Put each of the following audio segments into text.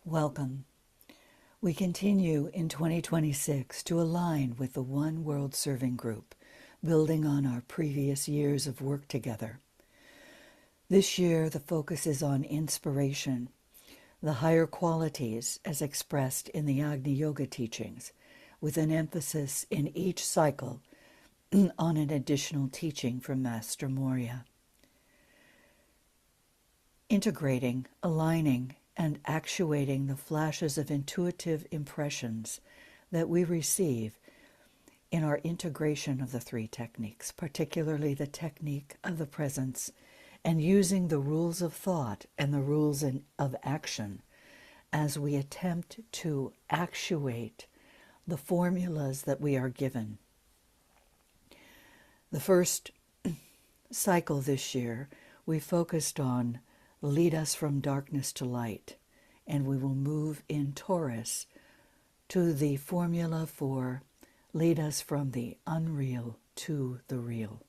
Welcome. We continue in 2026 to align with the One World Serving Group, building on our previous years of work together. This year, the focus is on inspiration, the higher qualities as expressed in the Agni Yoga teachings, with an emphasis in each cycle on an additional teaching from Master Morya. Integrating, aligning, and actuating the flashes of intuitive impressions that we receive in our integration of the three techniques, particularly the technique of the presence, and using the rules of thought and the rules of action as we attempt to actuate the formulas that we are given. The first cycle this year, we focused on lead us from darkness to light, and we will move in Taurus to the formula for lead us from the unreal to the real.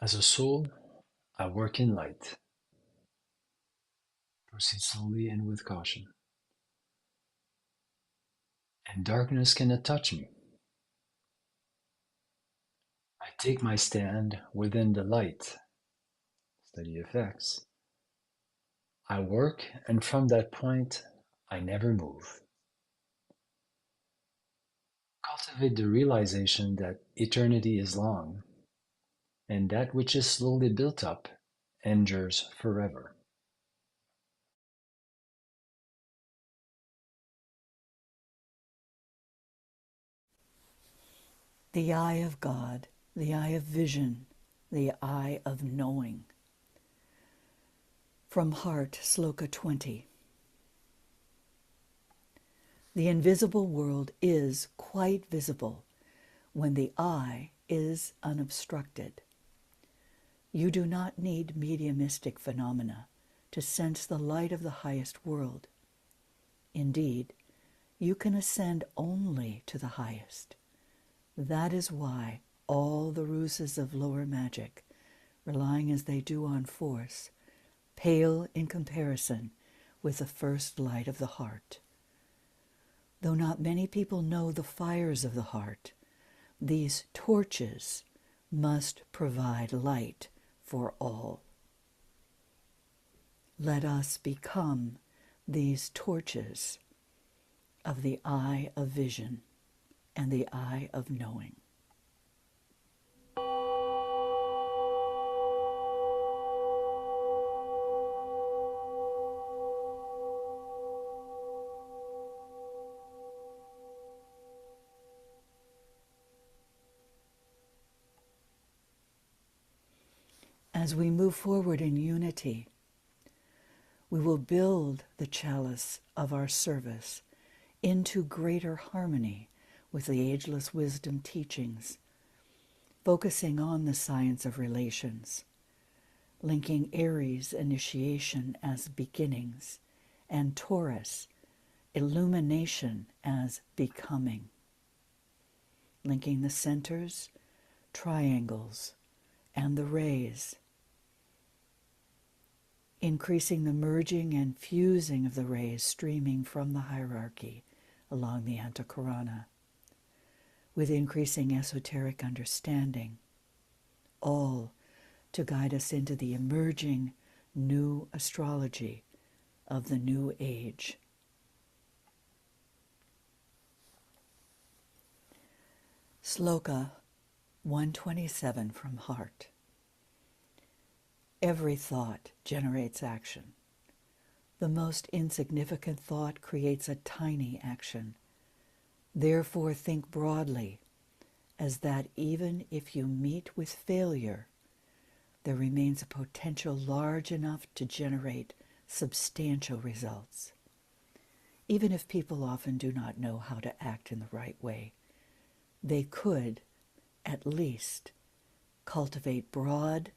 As a soul, I work in light. Proceed slowly and with caution. And darkness cannot touch me. I take my stand within the light. Steady effects. I work, and from that point, I never move. Cultivate the realization that eternity is long, and that which is slowly built up endures forever. The eye of God, the eye of vision, the eye of knowing. From Heart, Sloka 20. The invisible world is quite visible when the eye is unobstructed. You do not need mediumistic phenomena to sense the light of the highest world. Indeed, you can ascend only to the highest. That is why all the ruses of lower magic, relying as they do on force, pale in comparison with the first light of the heart. Though not many people know the fires of the heart, these torches must provide light for all. Let us become these torches of the eye of vision and the eye of knowing. As we move forward in unity, we will build the chalice of our service into greater harmony with the ageless wisdom teachings, focusing on the science of relations, linking Aries initiation as beginnings and Taurus illumination as becoming, linking the centers, triangles, and the rays, increasing the merging and fusing of the rays streaming from the hierarchy along the Antakarana, with increasing esoteric understanding, all to guide us into the emerging new astrology of the new age. Sloka 127 from Heart. Every thought generates action. The most insignificant thought creates a tiny action. Therefore, think broadly, as that even if you meet with failure, there remains a potential large enough to generate substantial results. Even if people often do not know how to act in the right way, they could, at least, cultivate broad,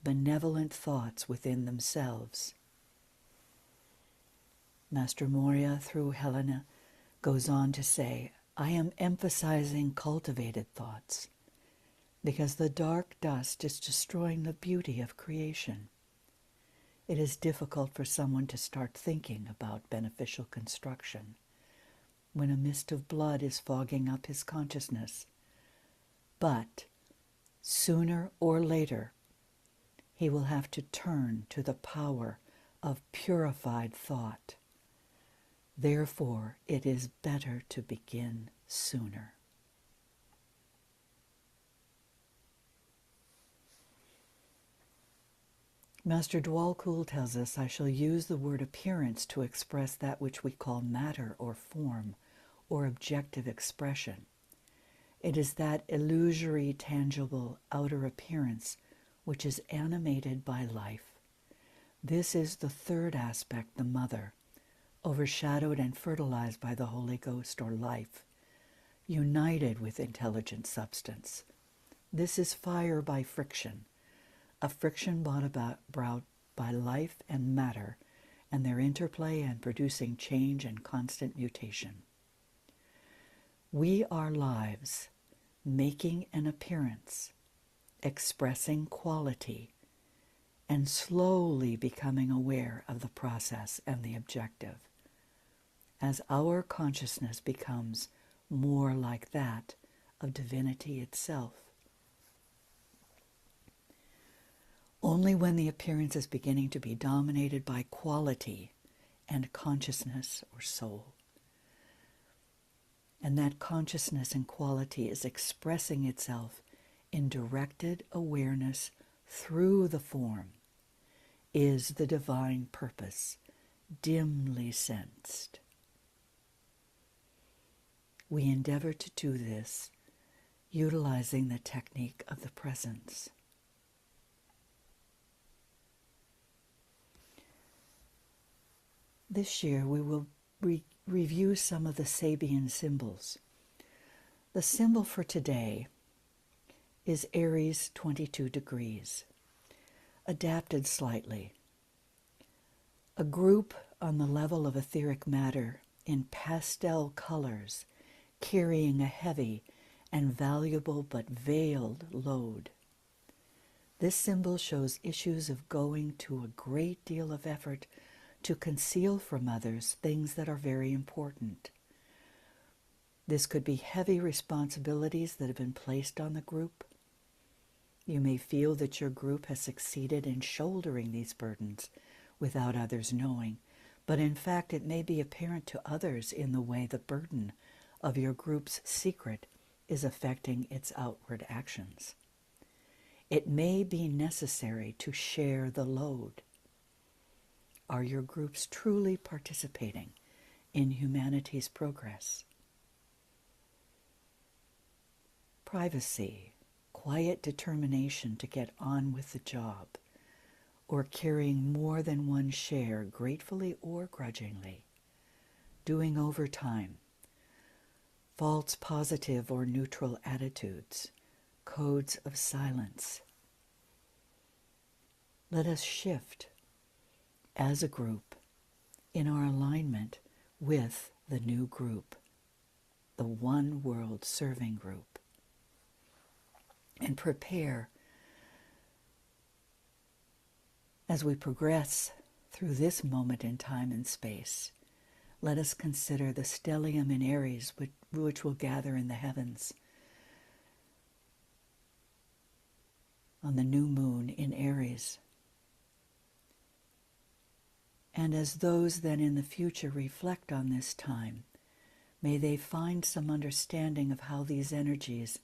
benevolent thoughts within themselves. Master Morya, through Helena, goes on to say, I am emphasizing cultivated thoughts because the dark dust is destroying the beauty of creation. It is difficult for someone to start thinking about beneficial construction when a mist of blood is fogging up his consciousness. But sooner or later, he will have to turn to the power of purified thought. Therefore, it is better to begin sooner. Master Dwalkul tells us, I shall use the word appearance to express that which we call matter or form or objective expression. It is that illusory, tangible outer appearance which is animated by life. This is the third aspect, the mother, overshadowed and fertilized by the Holy Ghost or life, united with intelligent substance. This is fire by friction, a friction brought by life and matter and their interplay and producing change and constant mutation. We are lives making an appearance, expressing quality, and slowly becoming aware of the process and the objective. As our consciousness becomes more like that of divinity itself. Only when the appearance is beginning to be dominated by quality and consciousness or soul, and that consciousness and quality is expressing itself in directed awareness through the form, is the divine purpose dimly sensed. We endeavor to do this utilizing the technique of the presence. This year we will review some of the Sabian symbols. The symbol for today is Aries 22 degrees, adapted slightly. A group on the level of etheric matter in pastel colors, carrying a heavy and valuable but veiled load. This symbol shows issues of going to a great deal of effort to conceal from others things that are very important. This could be heavy responsibilities that have been placed on the group. You may feel that your group has succeeded in shouldering these burdens without others knowing, but in fact it may be apparent to others in the way the burden of your group's secret is affecting its outward actions. It may be necessary to share the load. Are your groups truly participating in humanity's progress? Privacy, quiet determination to get on with the job, or carrying more than one share gratefully or grudgingly, doing overtime, false positive or neutral attitudes, codes of silence. Let us shift as a group in our alignment with the new group, the One World Serving Group, and prepare as we progress through this moment in time and space. Let us consider the stellium in Aries, which will gather in the heavens on the new moon in Aries. And as those then in the future reflect on this time, may they find some understanding of how these energies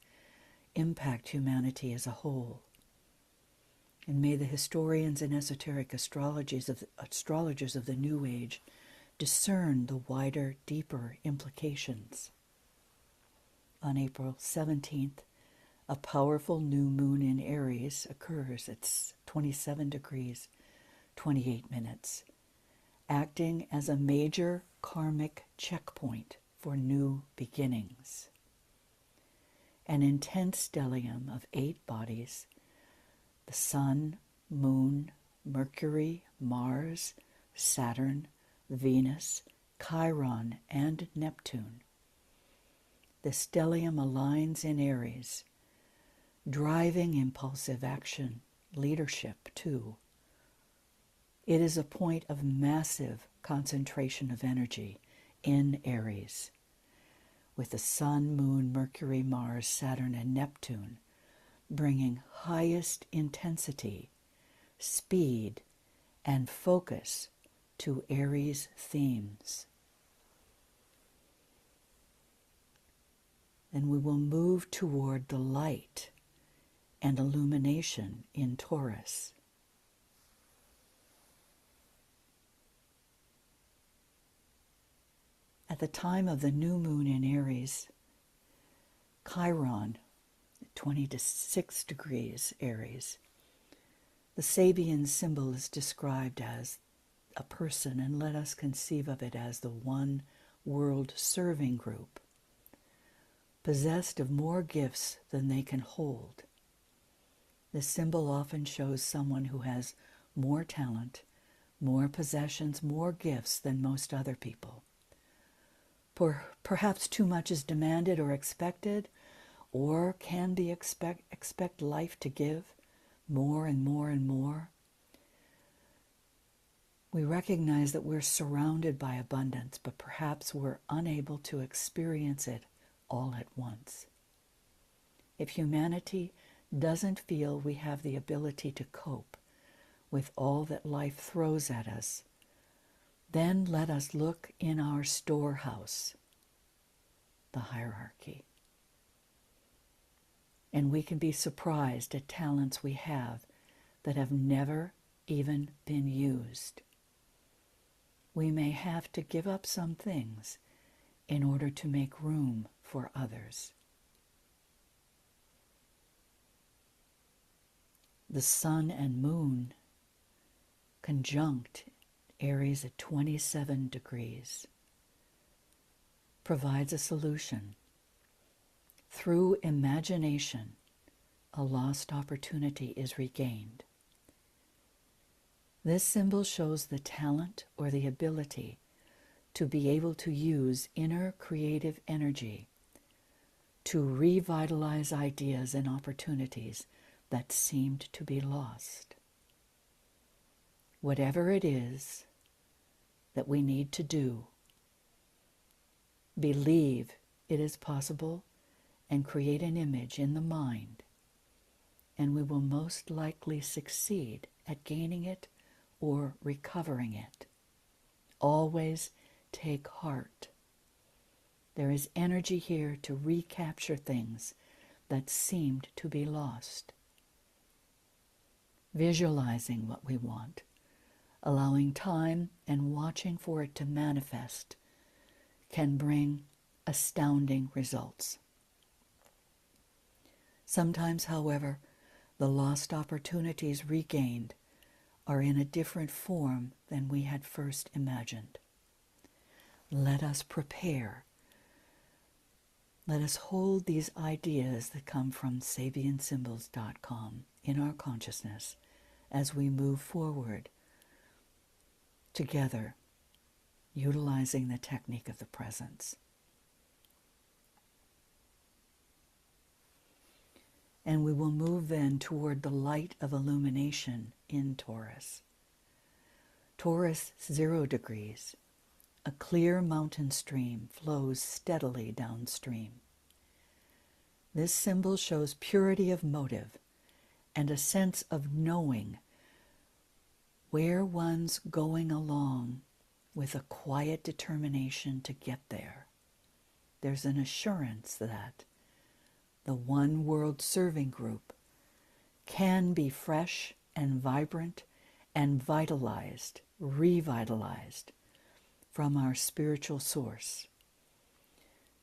impact humanity as a whole. And may the historians and esoteric astrologers of the New Age discern the wider, deeper implications. On April 17th, a powerful new moon in Aries occurs. It's 27 degrees, 28 minutes, acting as a major karmic checkpoint for new beginnings. An intense stellium of 8 bodies, the Sun, Moon, Mercury, Mars, Saturn, Venus, Chiron, and Neptune, the stellium aligns in Aries, driving impulsive action, leadership too. It is a point of massive concentration of energy in Aries, with the Sun, Moon, Mercury, Mars, Saturn, and Neptune bringing highest intensity, speed, and focus to Aries themes. Then we will move toward the light and illumination in Taurus. At the time of the new moon in Aries, Chiron, 26 degrees Aries, the Sabian symbol is described as a person, and let us conceive of it as the one world serving group, possessed of more gifts than they can hold. This symbol often shows someone who has more talent, more possessions, more gifts than most other people. Perhaps too much is demanded or expected, or can be expect life to give more and more and more. We recognize that we're surrounded by abundance, but perhaps we're unable to experience it all at once. If humanity doesn't feel we have the ability to cope with all that life throws at us, then let us look in our storehouse, the hierarchy. And we can be surprised at talents we have that have never even been used. We may have to give up some things in order to make room for others. The Sun and Moon conjunct Aries at 27 degrees provides a solution. Through imagination, a lost opportunity is regained. This symbol shows the talent or the ability to be able to use inner creative energy to revitalize ideas and opportunities that seemed to be lost. Whatever it is that we need to do, believe it is possible and create an image in the mind, and we will most likely succeed at gaining it or recovering it. Always take heart. There is energy here to recapture things that seemed to be lost. Visualizing what we want, allowing time and watching for it to manifest can bring astounding results. Sometimes, however, the lost opportunities regained are in a different form than we had first imagined. Let us prepare. Let us hold these ideas that come from SabianSymbols.com in our consciousness as we move forward together, utilizing the technique of the presence. And we will move then toward the light of illumination in Taurus. Taurus, 0 degrees. A clear mountain stream flows steadily downstream. This symbol shows purity of motive and a sense of knowing where one's going along with a quiet determination to get there. There's an assurance that the one world serving group can be fresh and vibrant and vitalized, revitalized from our spiritual source.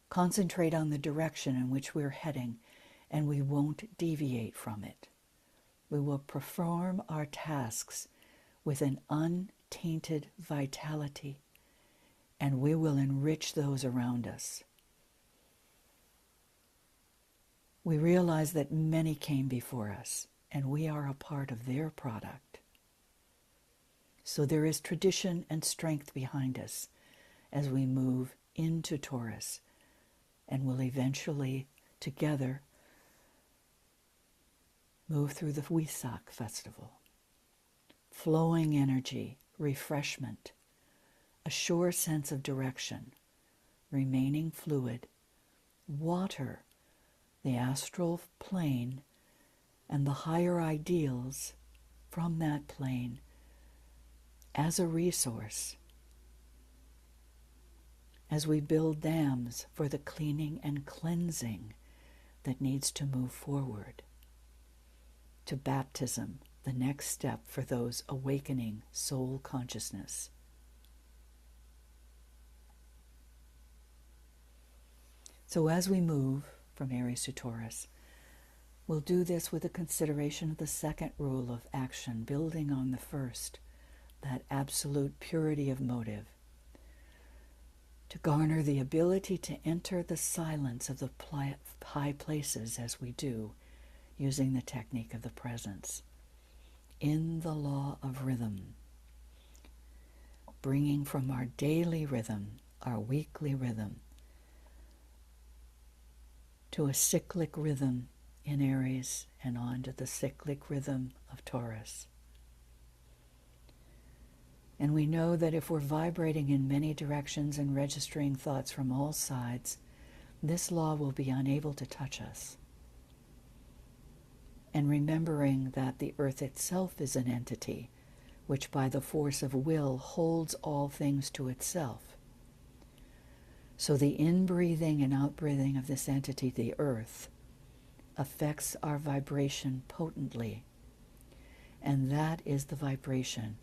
Concentrate on the direction in which we're heading, and we won't deviate from it. We will perform our tasks with an untainted vitality, and we will enrich those around us. We realize that many came before us, and we are a part of their product. So there is tradition and strength behind us as we move into Taurus, and will eventually, together, move through the Wesak festival. Flowing energy, refreshment, a sure sense of direction, remaining fluid, water, the astral plane, and the higher ideals from that plane as a resource as we build dams for the cleaning and cleansing that needs to move forward to baptism, the next step for those awakening soul consciousness. So as we move from Aries to Taurus, we'll do this with a consideration of the second rule of action, building on the first, that absolute purity of motive, to garner the ability to enter the silence of the high places as we do, using the technique of the presence, in the law of rhythm, bringing from our daily rhythm, our weekly rhythm, to a cyclic rhythm in Aries and on to the cyclic rhythm of Taurus. And we know that if we're vibrating in many directions and registering thoughts from all sides, this law will be unable to touch us. And remembering that the earth itself is an entity which by the force of will holds all things to itself. So the in-breathing and out-breathing of this entity, the earth, affects our vibration potently. And that is the vibration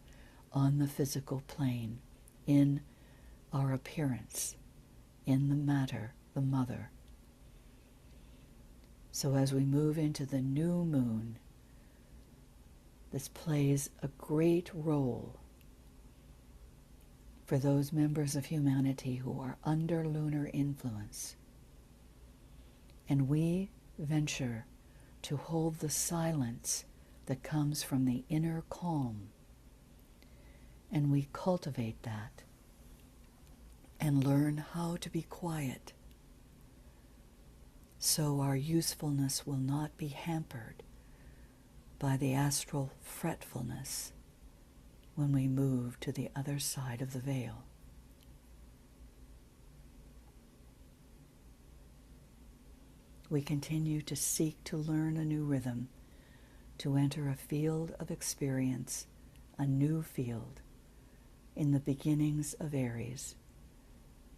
on the physical plane, in our appearance, in the matter, the mother. So as we move into the new moon, this plays a great role for those members of humanity who are under lunar influence. And we venture to hold the silence that comes from the inner calm. And we cultivate that and learn how to be quiet, so our usefulness will not be hampered by the astral fretfulness when we move to the other side of the veil. We continue to seek to learn a new rhythm, to enter a field of experience, a new field, in the beginnings of Aries,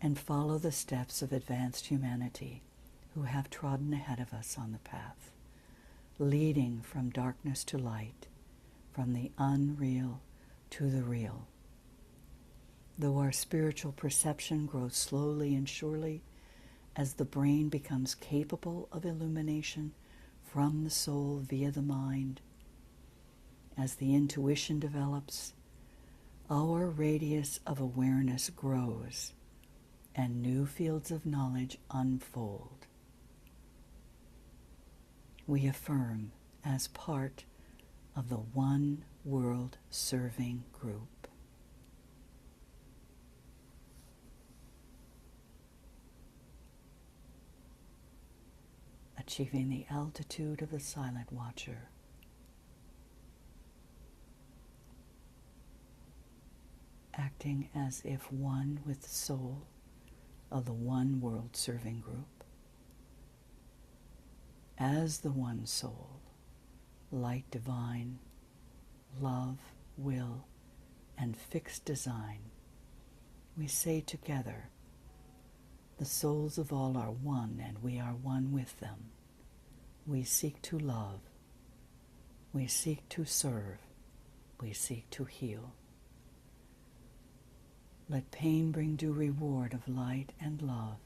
and follow the steps of advanced humanity who have trodden ahead of us on the path, leading from darkness to light, from the unreal to the real. Though our spiritual perception grows slowly and surely as the brain becomes capable of illumination from the soul via the mind, as the intuition develops, our radius of awareness grows and new fields of knowledge unfold. We affirm as part of the one world serving group. Achieving the altitude of the silent watcher. Acting as if one with the soul of the one world serving group. As the one soul, light divine, love, will, and fixed design, we say together, the souls of all are one, and we are one with them. We seek to love. We seek to serve. We seek to heal. Let pain bring due reward of light and love.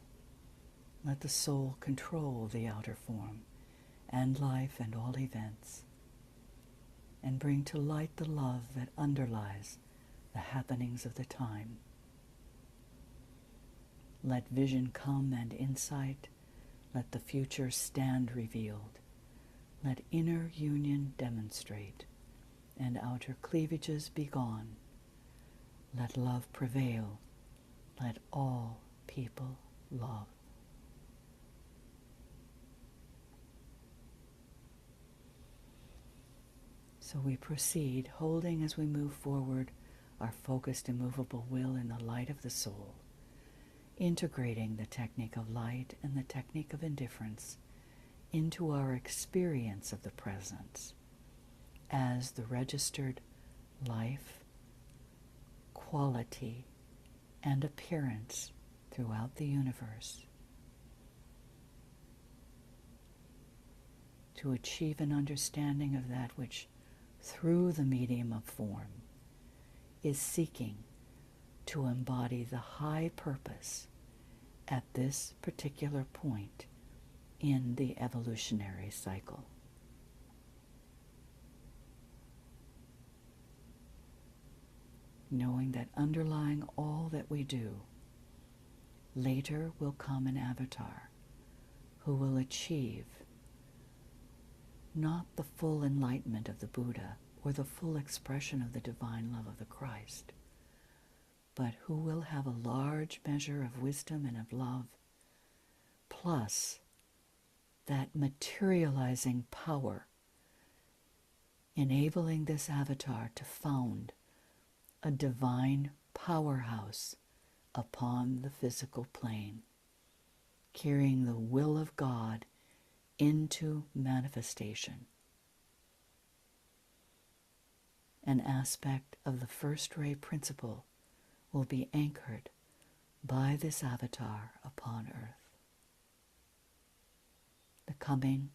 Let the soul control the outer form and life and all events, and bring to light the love that underlies the happenings of the time. Let vision come and insight. Let the future stand revealed. Let inner union demonstrate, and outer cleavages be gone. Let love prevail. Let all people love. So we proceed, holding as we move forward our focused, immovable will in the light of the soul, integrating the technique of light and the technique of indifference into our experience of the presence as the registered life, quality, and appearance throughout the universe, to achieve an understanding of that which, through the medium of form, is seeking to embody the high purpose at this particular point in the evolutionary cycle. Knowing that underlying all that we do, later will come an avatar who will achieve not the full enlightenment of the Buddha or the full expression of the divine love of the Christ, but who will have a large measure of wisdom and of love, plus that materializing power, enabling this avatar to found a divine powerhouse upon the physical plane, carrying the will of God into manifestation. An aspect of the first ray principle will be anchored by this avatar upon earth. The coming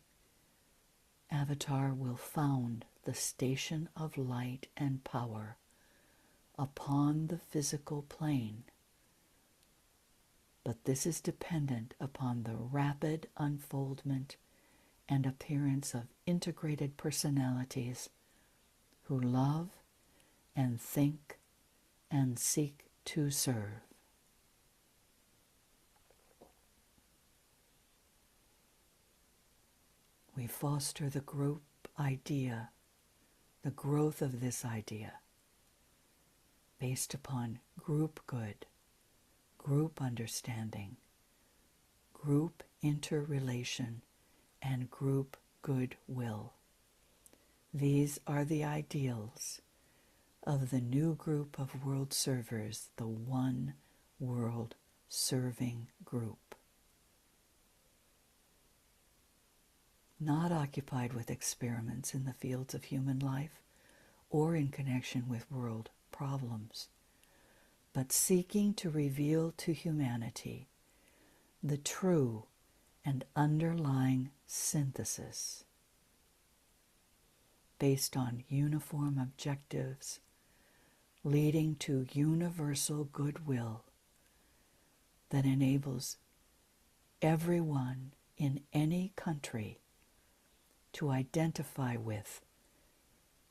avatar will found the station of light and power upon the physical plane, but this is dependent upon the rapid unfoldment and appearance of integrated personalities who love and think and seek to serve. We foster the group idea, the growth of this idea, based upon group good, group understanding, group interrelation, and group goodwill. These are the ideals of the new group of world servers, the One World Serving Group. Not occupied with experiments in the fields of human life or in connection with world problems, but seeking to reveal to humanity the true and underlying synthesis based on uniform objectives leading to universal goodwill that enables everyone in any country to identify with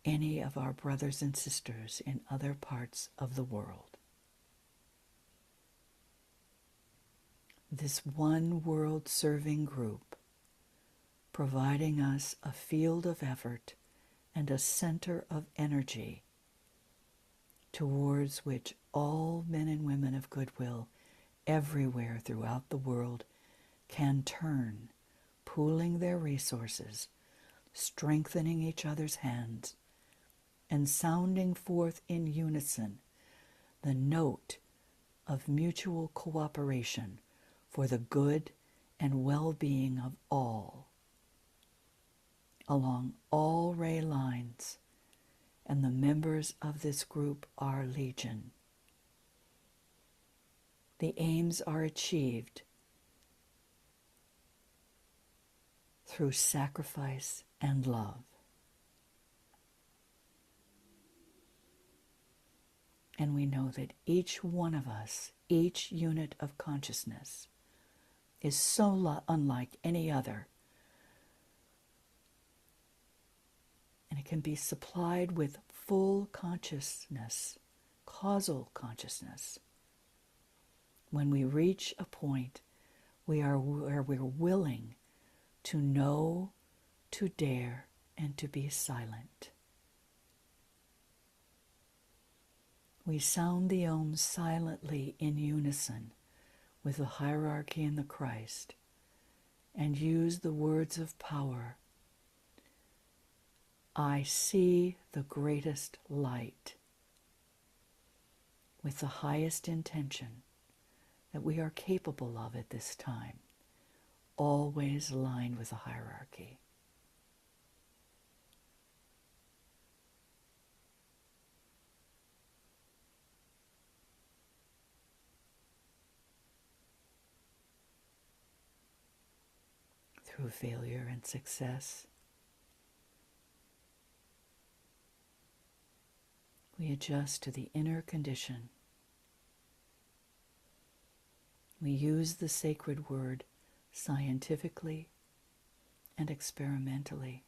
any of our brothers and sisters in other parts of the world. This one world serving group, providing us a field of effort and a center of energy towards which all men and women of goodwill everywhere throughout the world can turn, pooling their resources, strengthening each other's hands, and sounding forth in unison the note of mutual cooperation for the good and well-being of all, along all ray lines, and the members of this group are legion. The aims are achieved through sacrifice and love. And we know that each one of us, each unit of consciousness, is so unlike any other. And it can be supplied with full consciousness, causal consciousness, when we reach a point where we're willing to know, to dare, and to be silent. We sound the Om silently in unison with the hierarchy and the Christ, and use the words of power. I see the greatest light with the highest intention that we are capable of at this time, always aligned with the hierarchy. Through failure and success, we adjust to the inner condition. We use the sacred word scientifically and experimentally.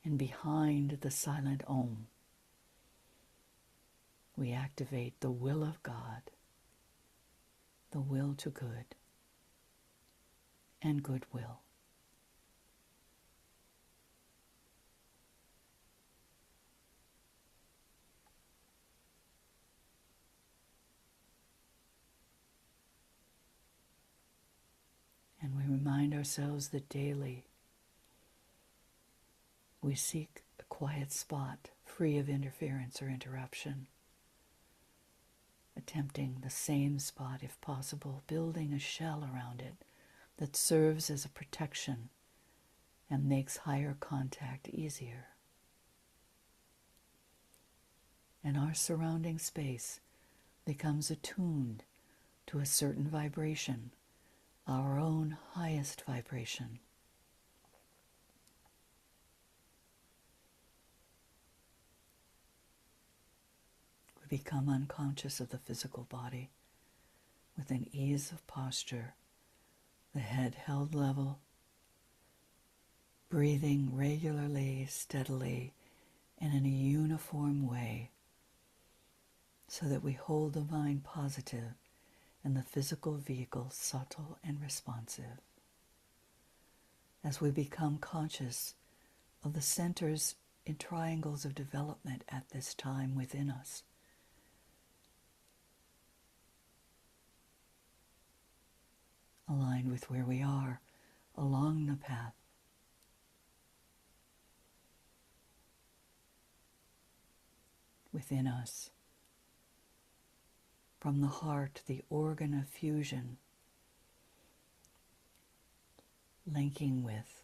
And behind the silent Om, we activate the will of God, the will to good, and goodwill. And we remind ourselves that daily we seek a quiet spot free of interference or interruption, attempting the same spot if possible, building a shell around it that serves as a protection and makes higher contact easier. And our surrounding space becomes attuned to a certain vibration, our own highest vibration. We become unconscious of the physical body with an ease of posture, the head held level, breathing regularly, steadily, and in a uniform way, so that we hold the mind positive and the physical vehicle subtle and responsive. As we become conscious of the centers in triangles of development at this time within us, aligned with where we are along the path, within us, from the heart, the organ of fusion, linking with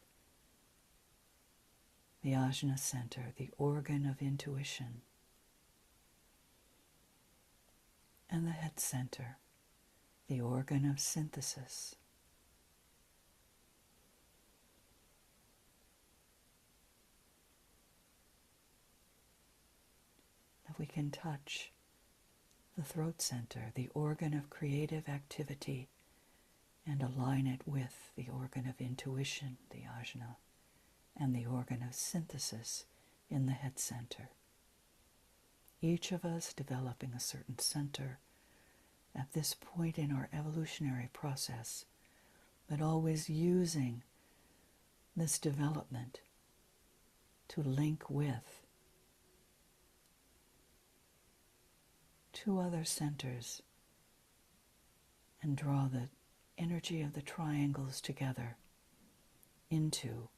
the Ajna center, the organ of intuition, and the head center, the organ of synthesis. That we can touch the throat center, the organ of creative activity, and align it with the organ of intuition, the Ajna, and the organ of synthesis in the head center. Each of us developing a certain center at this point in our evolutionary process, but always using this development to link with two other centers and draw the energy of the triangles together into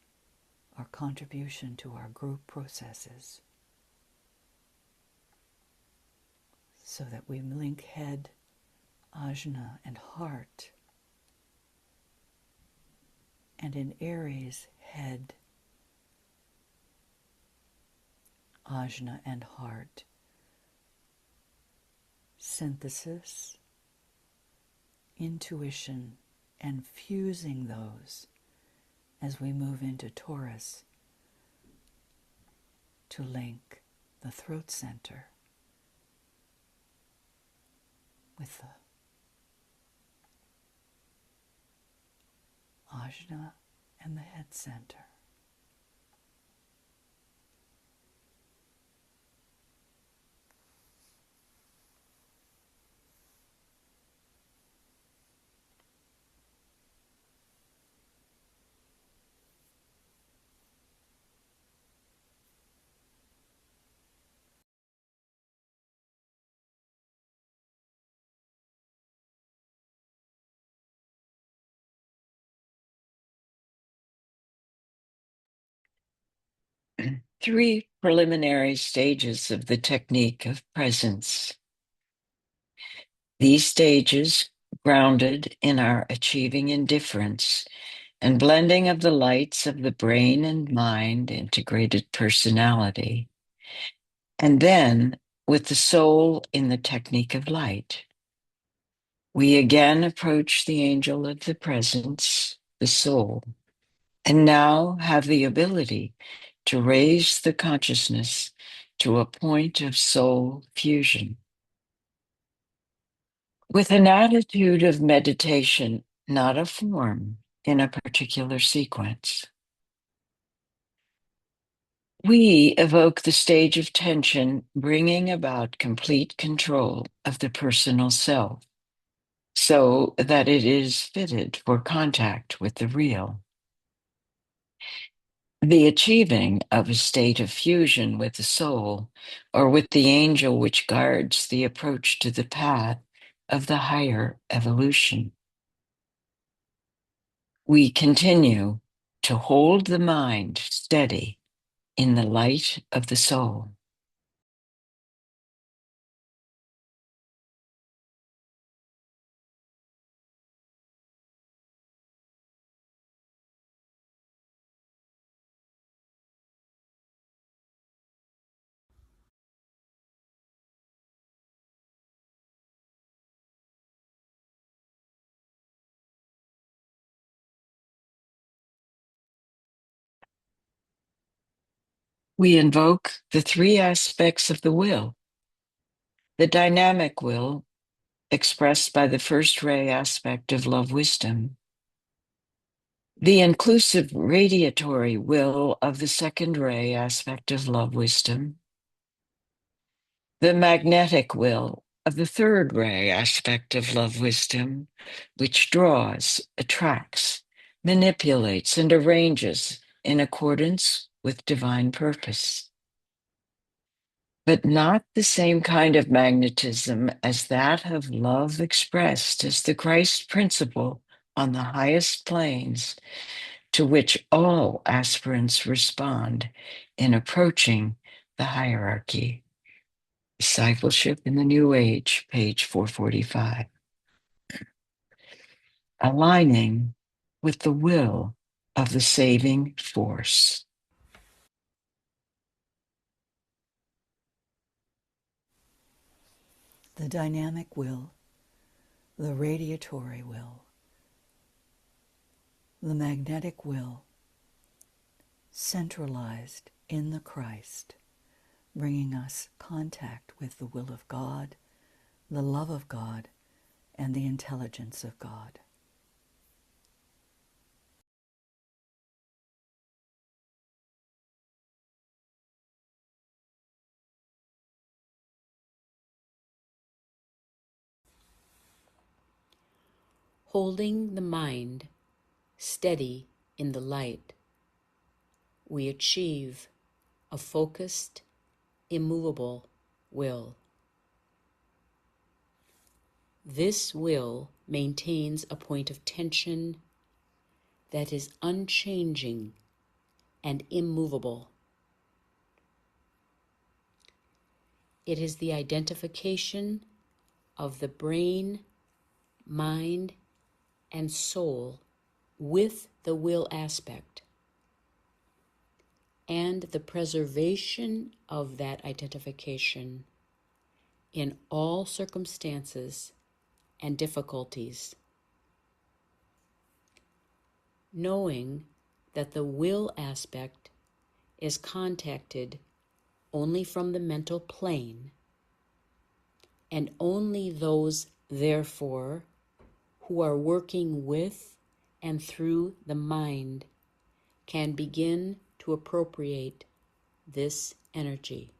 our contribution to our group processes, so that we link head, Ajna, and heart, and in Aries, head, Ajna, and heart, synthesis, intuition, and fusing those as we move into Taurus to link the throat center with the Ajna and the head center. 3 preliminary stages of the technique of presence. These stages, grounded in our achieving indifference and blending of the lights of the brain and mind integrated personality, and then with the soul in the technique of light, we again approach the angel of the presence, the soul, and now have the ability to raise the consciousness to a point of soul fusion. With an attitude of meditation, not a form in a particular sequence, we evoke the stage of tension, bringing about complete control of the personal self, so that it is fitted for contact with the real. The achieving of a state of fusion with the soul, or with the angel which guards the approach to the path of the higher evolution. We continue to hold the mind steady in the light of the soul. We invoke the 3 aspects of the will: the dynamic will, expressed by the first ray aspect of love wisdom; the inclusive radiatory will of the second ray aspect of love wisdom; the magnetic will of the third ray aspect of love wisdom, which draws, attracts, manipulates, and arranges in accordance with divine purpose. But not the same kind of magnetism as that of love expressed as the Christ principle on the highest planes, to which all aspirants respond in approaching the hierarchy. Discipleship in the New Age, page 445. Aligning with the will of the saving force. The dynamic will, the radiatory will, the magnetic will, centralized in the Christ, bringing us contact with the will of God, the love of God, and the intelligence of God. Holding the mind steady in the light, we achieve a focused, immovable will. This will maintains a point of tension that is unchanging and immovable. It is the identification of the brain, mind, and soul with the will aspect, and the preservation of that identification in all circumstances and difficulties, knowing that the will aspect is contacted only from the mental plane, and only those, therefore, who are working with and through the mind can begin to appropriate this energy.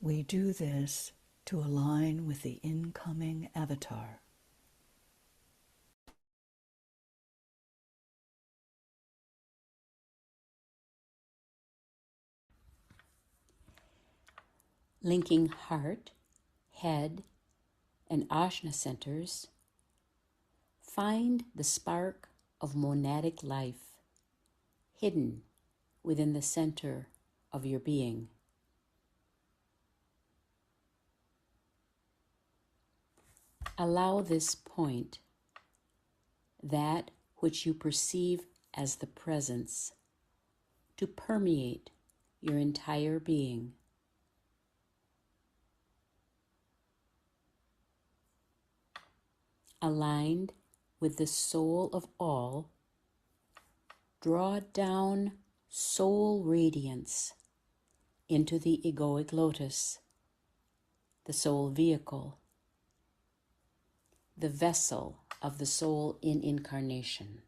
We do this to align with the incoming avatar. Linking heart, head, and ajna centers, find the spark of monadic life hidden within the center of your being. Allow this point, that which you perceive as the presence, to permeate your entire being. Aligned with the soul of all, draw down soul radiance into the egoic lotus, the soul vehicle, the vessel of the soul in incarnation.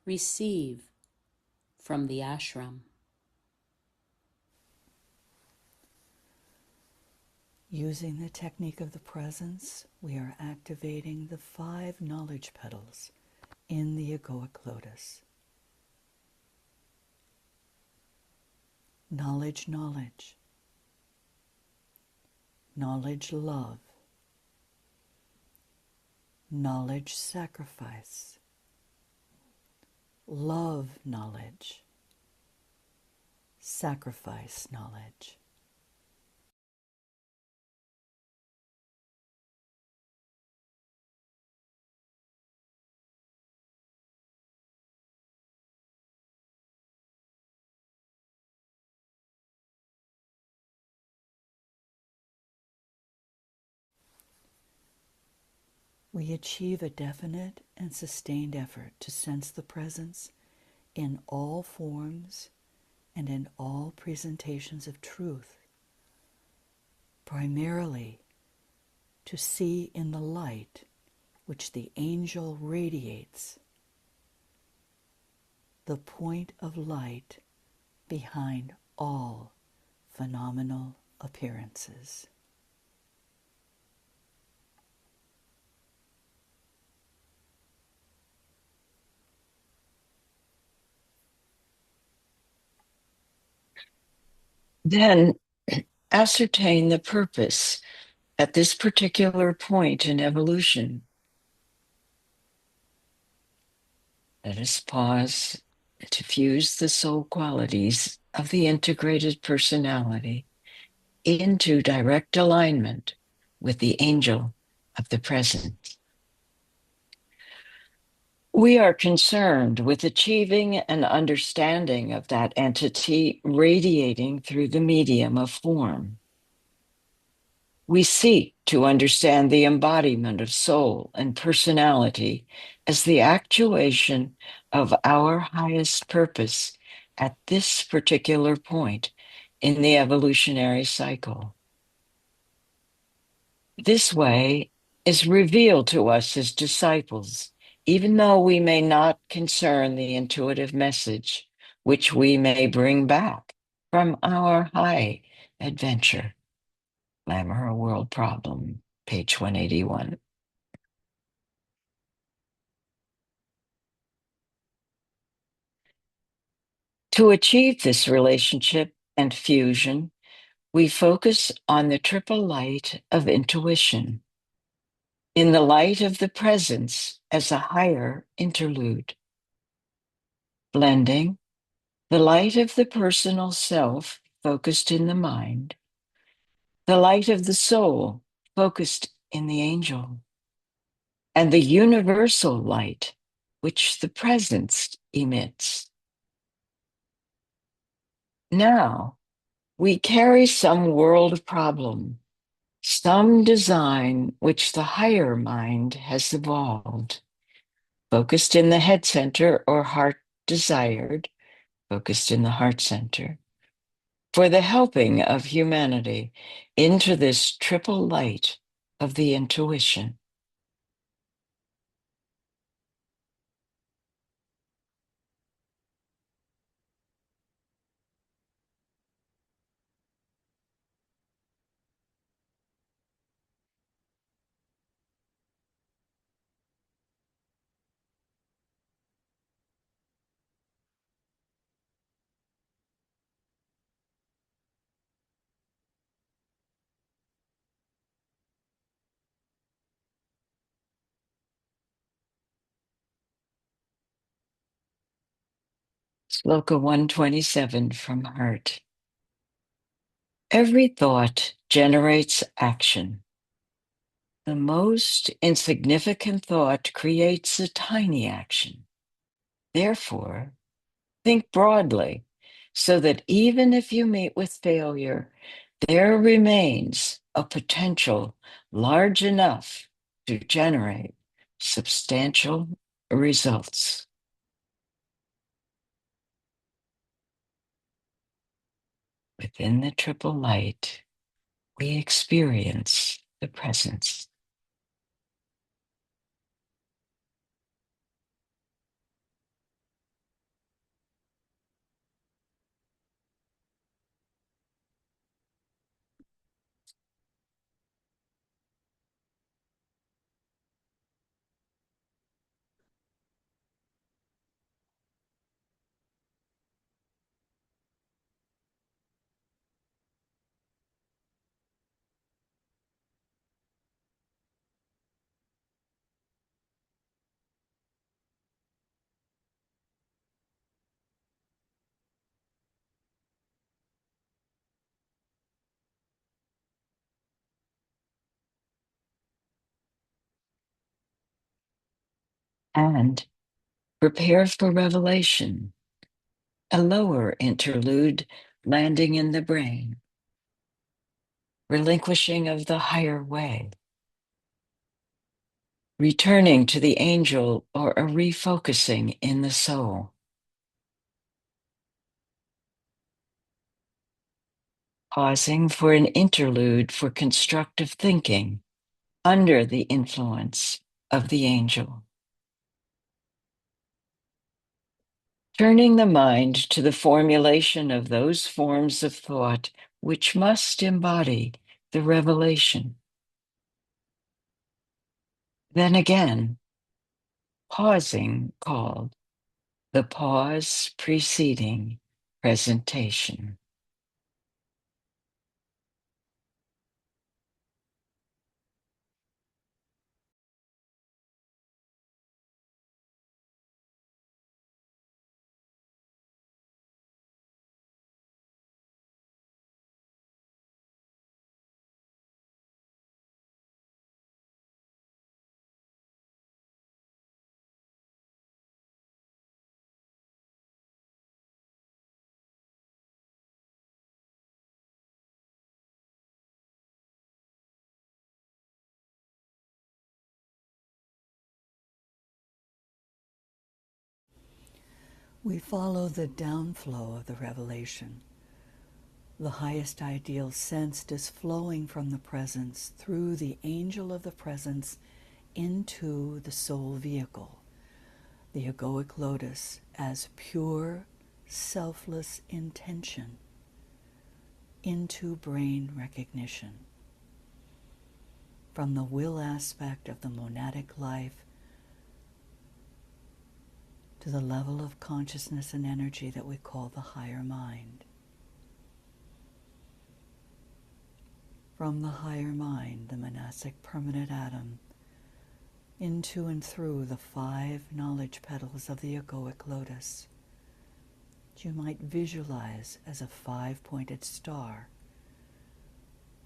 Receive from the ashram. Using the technique of the presence, we are activating the 5 knowledge petals in the egoic lotus. Knowledge, knowledge. Knowledge, love. Knowledge, sacrifice. Love, knowledge. Sacrifice, knowledge. We achieve a definite and sustained effort to sense the presence in all forms and in all presentations of truth, primarily to see in the light which the angel radiates, the point of light behind all phenomenal appearances. Then ascertain the purpose at this particular point in evolution. Let us pause to fuse the soul qualities of the integrated personality into direct alignment with the angel of the present. We are concerned with achieving an understanding of that entity radiating through the medium of form. We seek to understand the embodiment of soul and personality as the actuation of our highest purpose at this particular point in the evolutionary cycle. This way is revealed to us as disciples, even though we may not concern the intuitive message which we may bring back from our high adventure. Glamour, a World Problem, page 181. To achieve this relationship and fusion, we focus on the triple light of intuition, in the light of the presence as a higher interlude, blending the light of the personal self focused in the mind, the light of the soul focused in the angel, and the universal light which the presence emits. Now, we carry some world problem, some design which the higher mind has evolved, focused in the head center or heart desired, focused in the heart center, for the helping of humanity into this triple light of the intuition. Sloka 127 from Heart. Every thought generates action. The most insignificant thought creates a tiny action. Therefore, think broadly so that even if you meet with failure, there remains a potential large enough to generate substantial results. Within the triple light, we experience the presence. And prepare for revelation, a lower interlude landing in the brain, relinquishing of the higher way, returning to the angel or a refocusing in the soul. Pausing for an interlude for constructive thinking under the influence of the angel. Turning the mind to the formulation of those forms of thought which must embody the revelation. Then again, pausing called the pause preceding presentation. We follow the downflow of the revelation. The highest ideal sensed is flowing from the presence through the angel of the presence into the soul vehicle, the egoic lotus, as pure, selfless intention into brain recognition. From the will aspect of the monadic life to the level of consciousness and energy that we call the higher mind. From the higher mind, the monastic permanent atom, into and through the 5 knowledge petals of the egoic lotus, which you might visualize as a 5-pointed star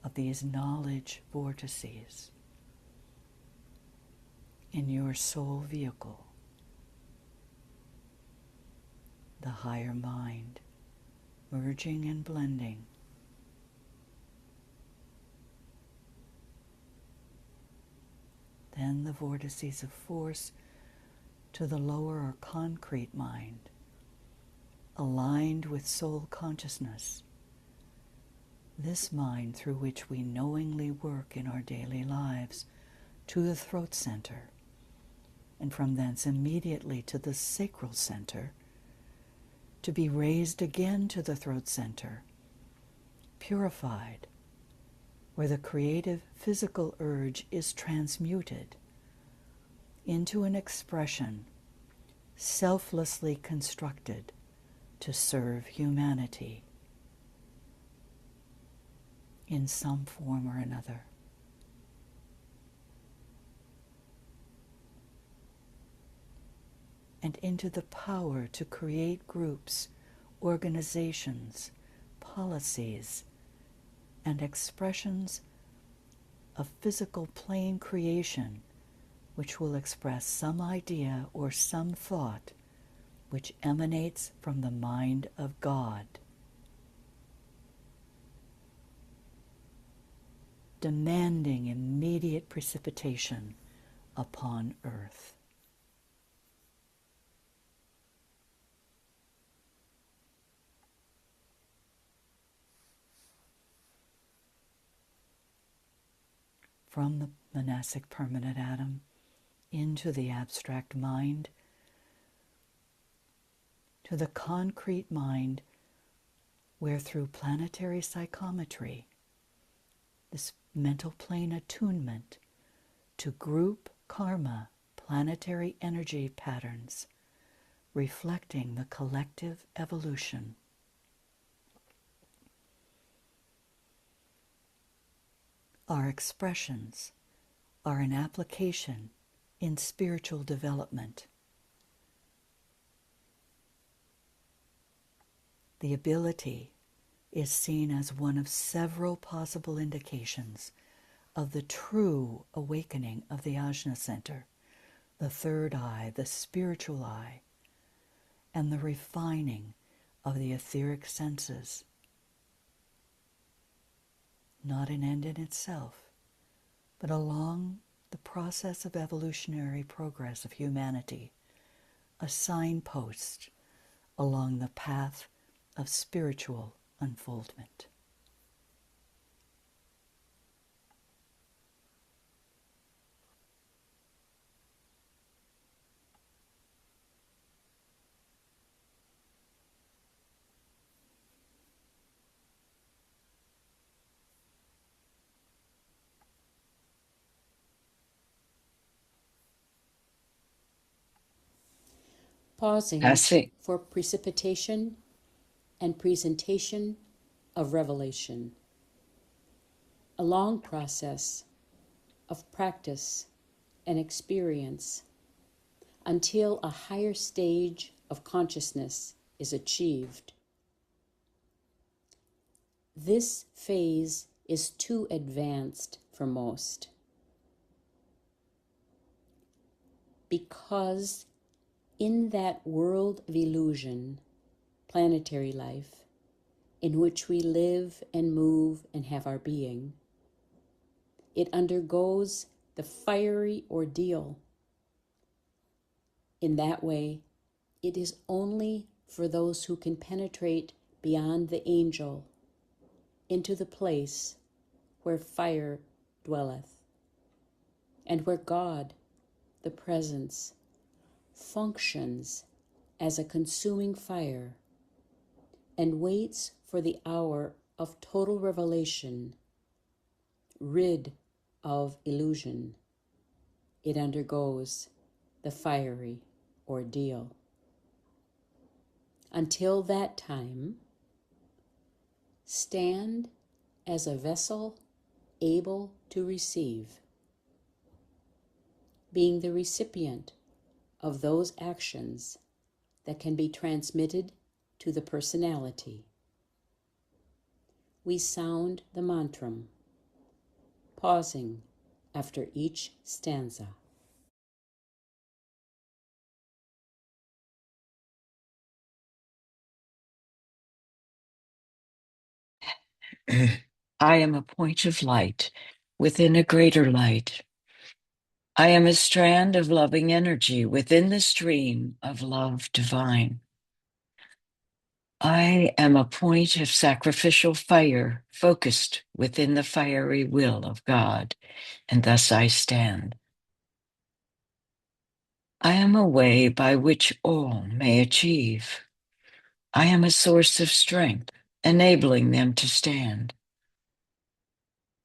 of these knowledge vortices in your soul vehicle, the higher mind, merging and blending. Then the vortices of force to the lower or concrete mind, aligned with soul consciousness. This mind through which we knowingly work in our daily lives to the throat center, and from thence immediately to the sacral center, to be raised again to the throat center, purified, where the creative physical urge is transmuted into an expression selflessly constructed to serve humanity in some form or another. and into the power to create groups, organizations, policies, and expressions of physical plane creation which will express some idea or some thought which emanates from the mind of God, demanding immediate precipitation upon earth. From the monastic permanent atom into the abstract mind, to the concrete mind, where through planetary psychometry, this mental plane attunement to group karma planetary energy patterns reflecting the collective evolution. Our expressions are an application in spiritual development. The ability is seen as one of several possible indications of the true awakening of the Ajna Center, the third eye, the spiritual eye, and the refining of the etheric senses. Not an end in itself, but along the process of evolutionary progress of humanity, a signpost along the path of spiritual unfoldment. Pausing Passing. for precipitation and presentation of revelation. A long process of practice and experience until a higher stage of consciousness is achieved. This phase is too advanced for most, because in that world of illusion, planetary life, in which we live and move and have our being, it undergoes the fiery ordeal. In that way, it is only for those who can penetrate beyond the angel into the place where fire dwelleth, and where God, the presence, functions as a consuming fire and waits for the hour of total revelation, rid of illusion. It undergoes the fiery ordeal. Until that time, stand as a vessel able to receive, being the recipient of those actions that can be transmitted to the personality. We sound the mantram, pausing after each stanza. I am a point of light within a greater light. I am a strand of loving energy within the stream of love divine. I am a point of sacrificial fire focused within the fiery will of God, and thus I stand. I am a way by which all may achieve. I am a source of strength, enabling them to stand.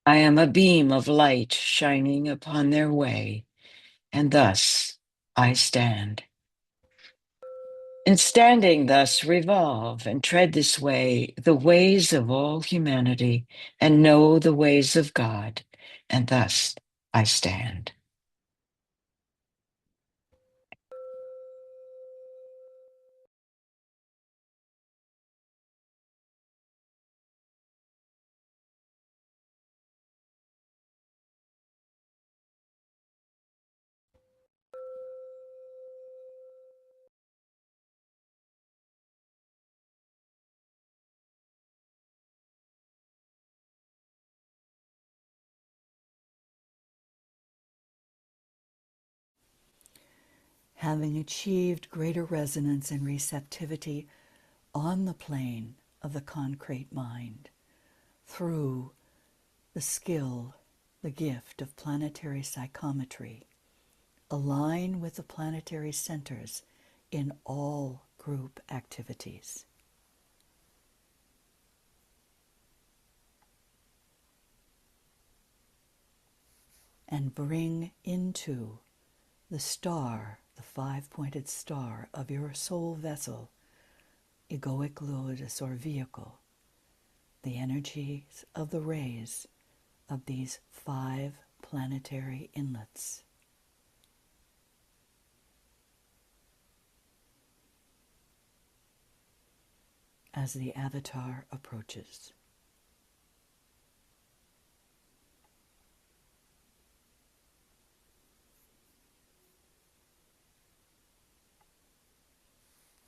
I am a beam of light shining upon their way, and thus I stand. In standing thus, revolve and tread this way, the ways of all humanity, and know the ways of God, and thus I stand. having achieved greater resonance and receptivity on the plane of the concrete mind through the skill, the gift of planetary psychometry, align with the planetary centers in all group activities. And bring into the star, the five-pointed star of your soul vessel, egoic lotus or vehicle, the energies of the rays of these 5 planetary inlets. As the avatar approaches.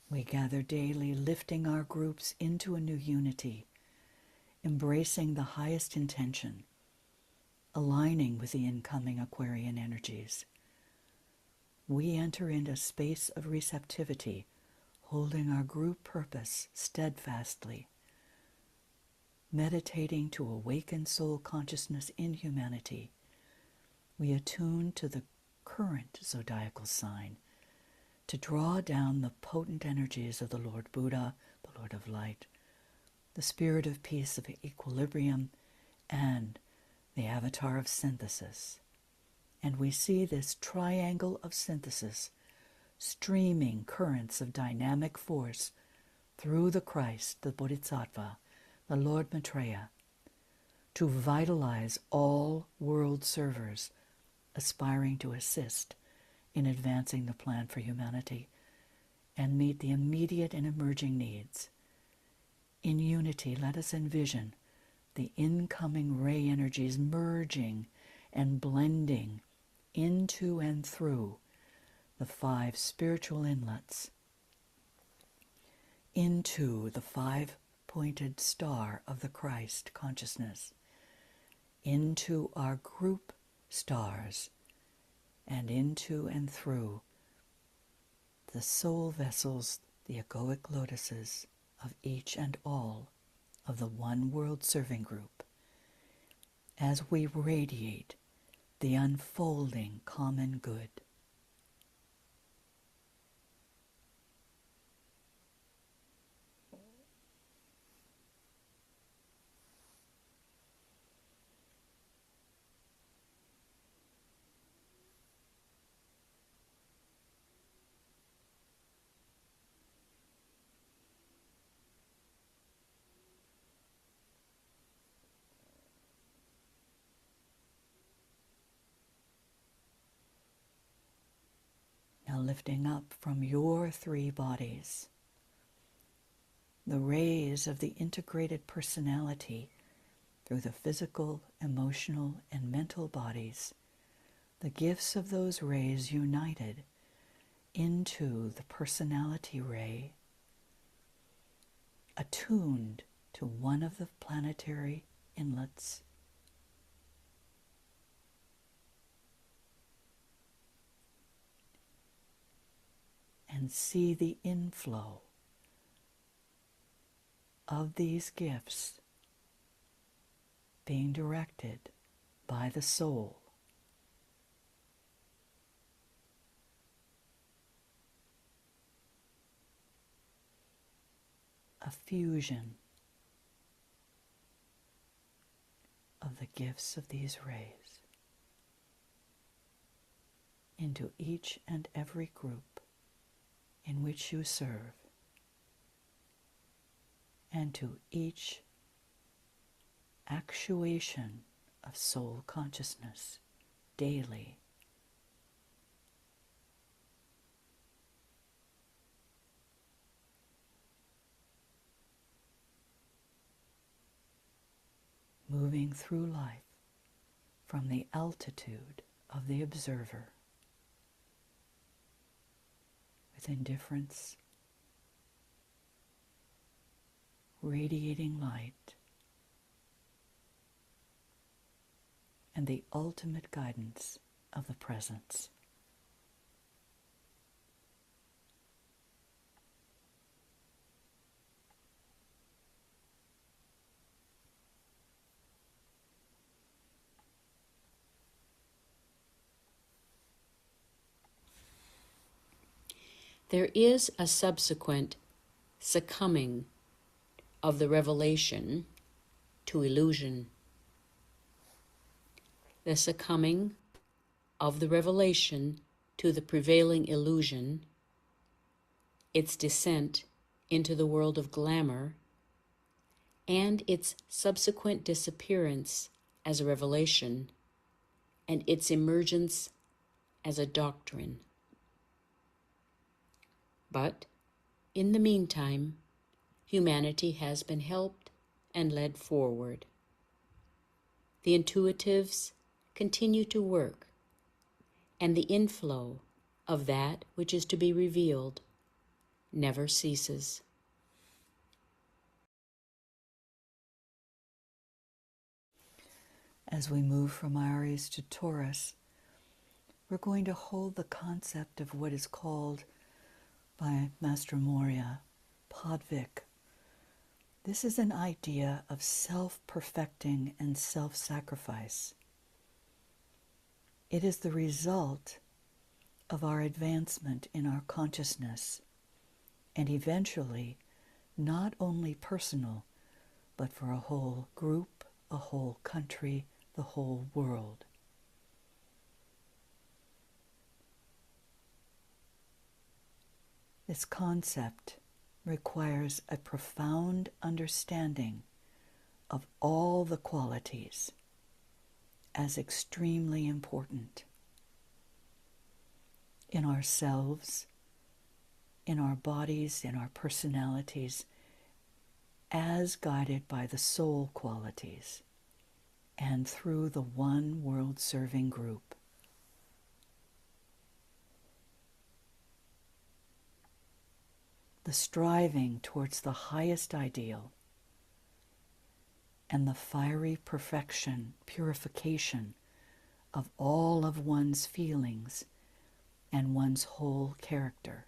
We gather daily, lifting our groups into a new unity, embracing the highest intention, aligning with the incoming Aquarian energies. We enter into a space of receptivity, holding our group purpose steadfastly, meditating to awaken soul consciousness in humanity. We attune to the current zodiacal sign to draw down the potent energies of the Lord Buddha, the Lord of Light, the Spirit of Peace of Equilibrium, and the Avatar of Synthesis. And we see this triangle of synthesis streaming currents of dynamic force through the Christ, the Bodhisattva, the Lord Maitreya, to vitalize all world servers aspiring to assist in advancing the plan for humanity and meet the immediate and emerging needs. In unity, let us envision the incoming ray energies merging and blending into and through the 5 spiritual inlets, into the 5-pointed star of the Christ consciousness, into our group stars, and into and through the soul vessels, the egoic lotuses of each and all of the One World Serving Group, as we radiate the unfolding common good. Now lifting up from your 3 bodies, the rays of the integrated personality through the physical, emotional, and mental bodies, the gifts of those rays united into the personality ray, attuned to one of the planetary inlets, and see the inflow of these gifts being directed by the soul. A fusion of the gifts of these rays into each and every group in which you serve, and to each actuation of soul consciousness daily. Moving through life from the altitude of the observer with indifference, radiating light, and the ultimate guidance of the presence. There is a subsequent succumbing of the revelation to illusion. The succumbing of the revelation to the prevailing illusion, its descent into the world of glamour, and its subsequent disappearance as a revelation, and its emergence as a doctrine. But, in the meantime, humanity has been helped and led forward. The intuitives continue to work, and the inflow of that which is to be revealed never ceases. As we move from Aries to Taurus, we're going to hold the concept of what is called by Master Morya, PODVIG. This is an idea of self-perfecting and self-sacrifice. It is the result of our advancement in our consciousness, and eventually not only personal, but for a whole group, a whole country, the whole world. This concept requires a profound understanding of all the qualities as extremely important in ourselves, in our bodies, in our personalities, as guided by the soul qualities and through the one world-serving group. The striving towards the highest ideal and the fiery purification of all of one's feelings and one's whole character.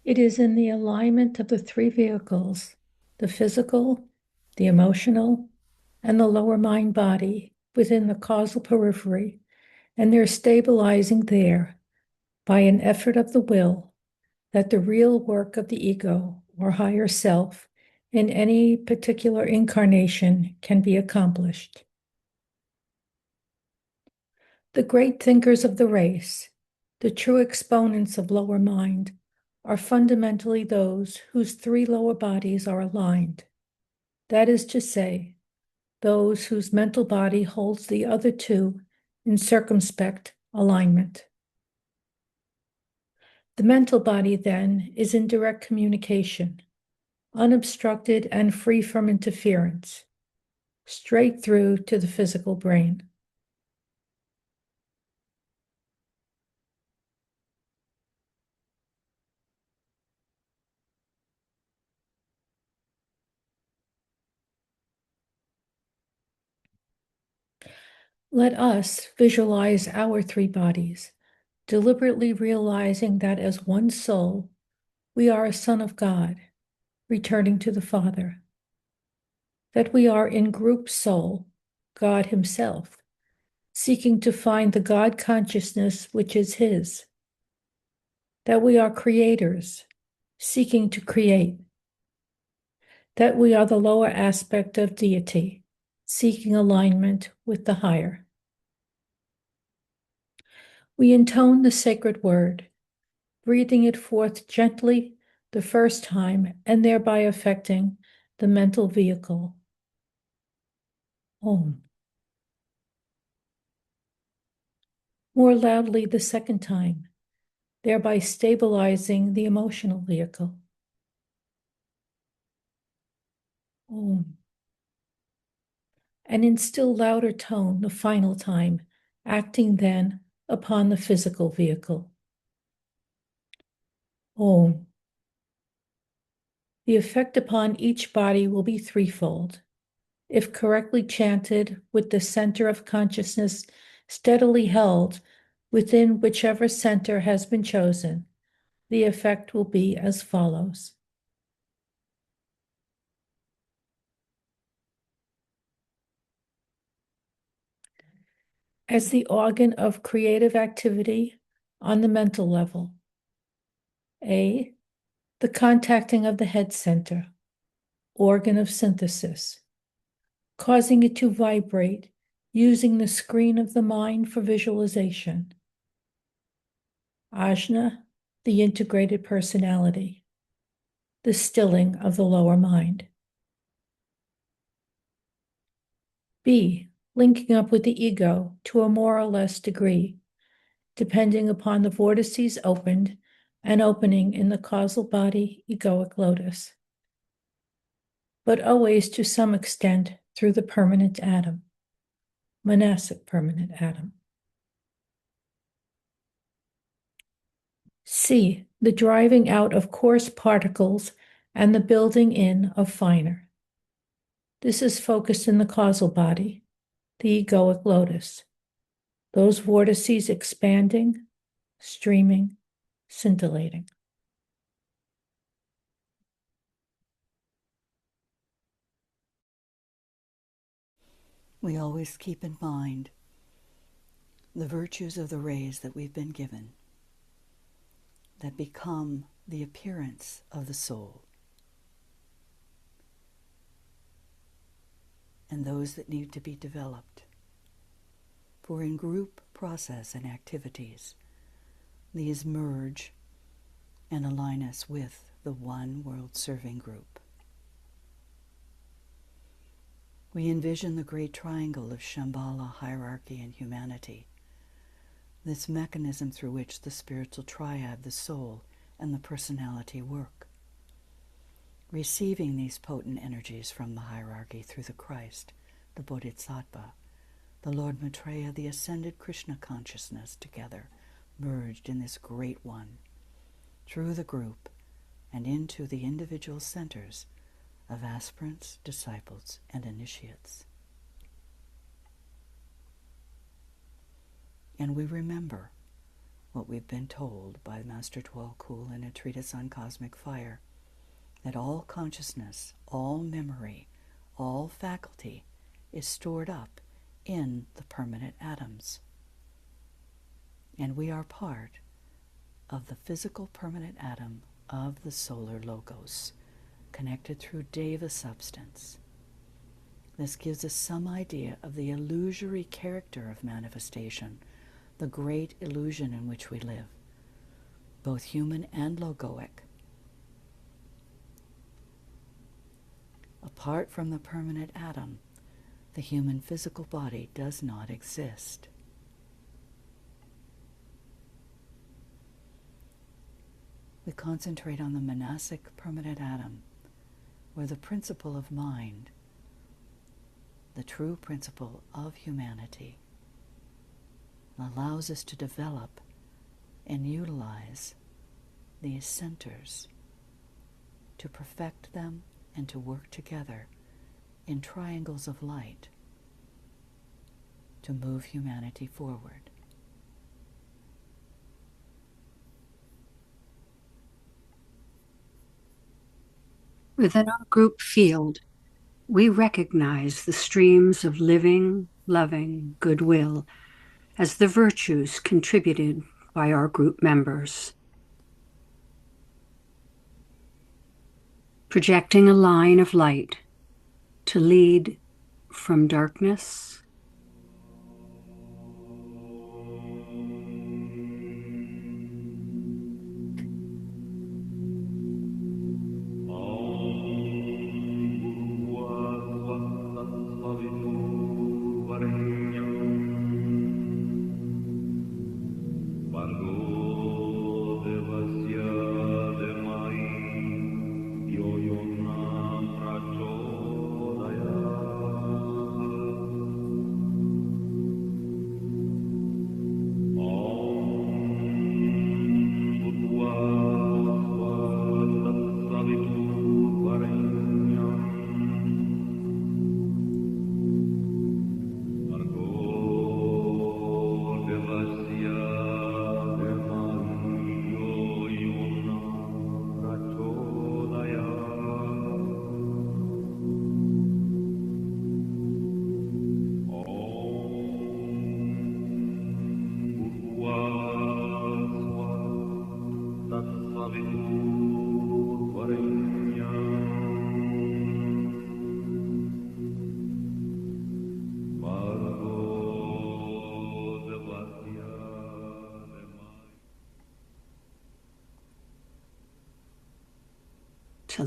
It is in the alignment of the three vehicles, the physical, the emotional, and the lower mind body within the causal periphery, and their stabilizing there by an effort of the will, that the real work of the ego or higher self in any particular incarnation can be accomplished. The great thinkers of the race, the true exponents of lower mind, are fundamentally those whose three lower bodies are aligned. That is to say, those whose mental body holds the other two in circumspect alignment. The mental body, then, is in direct communication, unobstructed and free from interference, straight through to the physical brain. Let us visualize our three bodies, deliberately realizing that as one soul, we are a son of God, returning to the Father. That we are in group soul, God Himself, seeking to find the God consciousness which is His. That we are creators, seeking to create. That we are the lower aspect of deity, seeking alignment with the higher. We intone the sacred word, breathing it forth gently the first time and thereby affecting the mental vehicle. Om. More loudly the second time, thereby stabilizing the emotional vehicle. Om. And in still louder tone the final time, acting then upon the physical vehicle. Om. The effect upon each body will be threefold. If correctly chanted with the center of consciousness steadily held within whichever center has been chosen, the effect will be as follows. as the organ of creative activity on the mental level. A, the contacting of the head center, organ of synthesis, causing it to vibrate using the screen of the mind for visualization. Ajna, the integrated personality, the stilling of the lower mind. B, linking up with the ego to a more or less degree, depending upon the vortices opened and opening in the causal body egoic lotus, but always to some extent through the permanent atom, monastic permanent atom. C, the driving out of coarse particles and the building in of finer. This is focused in the causal body, the egoic lotus, those vortices expanding, streaming, scintillating. We always keep in mind the virtues of the rays that we've been given that become the appearance of the soul, and those that need to be developed. For in group process and activities, these merge and align us with the one world serving group. We envision the great triangle of Shambhala, hierarchy, and humanity, this mechanism through which the spiritual triad, the soul, and the personality work, receiving these potent energies from the hierarchy through the Christ, the Bodhisattva, the Lord Maitreya, the ascended Krishna consciousness together, merged in this great one, through the group and into the individual centers of aspirants, disciples, and initiates. And we remember what we've been told by Master Tuolkul in a treatise on cosmic fire, that all consciousness, all memory, all faculty is stored up in the permanent atoms. And we are part of the physical permanent atom of the solar logos, connected through Deva substance. This gives us some idea of the illusory character of manifestation, the great illusion in which we live, both human and logoic. Apart from the permanent atom, the human physical body does not exist. We concentrate on the monastic permanent atom, where the principle of mind, the true principle of humanity, allows us to develop and utilize these centers, to perfect them and to work together in triangles of light to move humanity forward. Within our group field, we recognize the streams of living, loving goodwill as the virtues contributed by our group members. Projecting a line of light to lead from darkness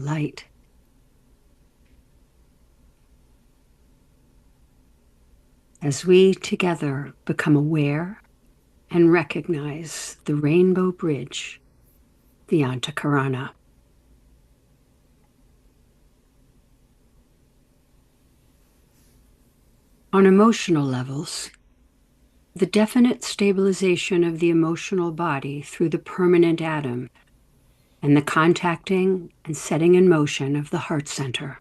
light. As we together become aware and recognize the rainbow bridge, the Antakarana. On emotional levels, the definite stabilization of the emotional body through the permanent atom and the contacting and setting in motion of the heart center.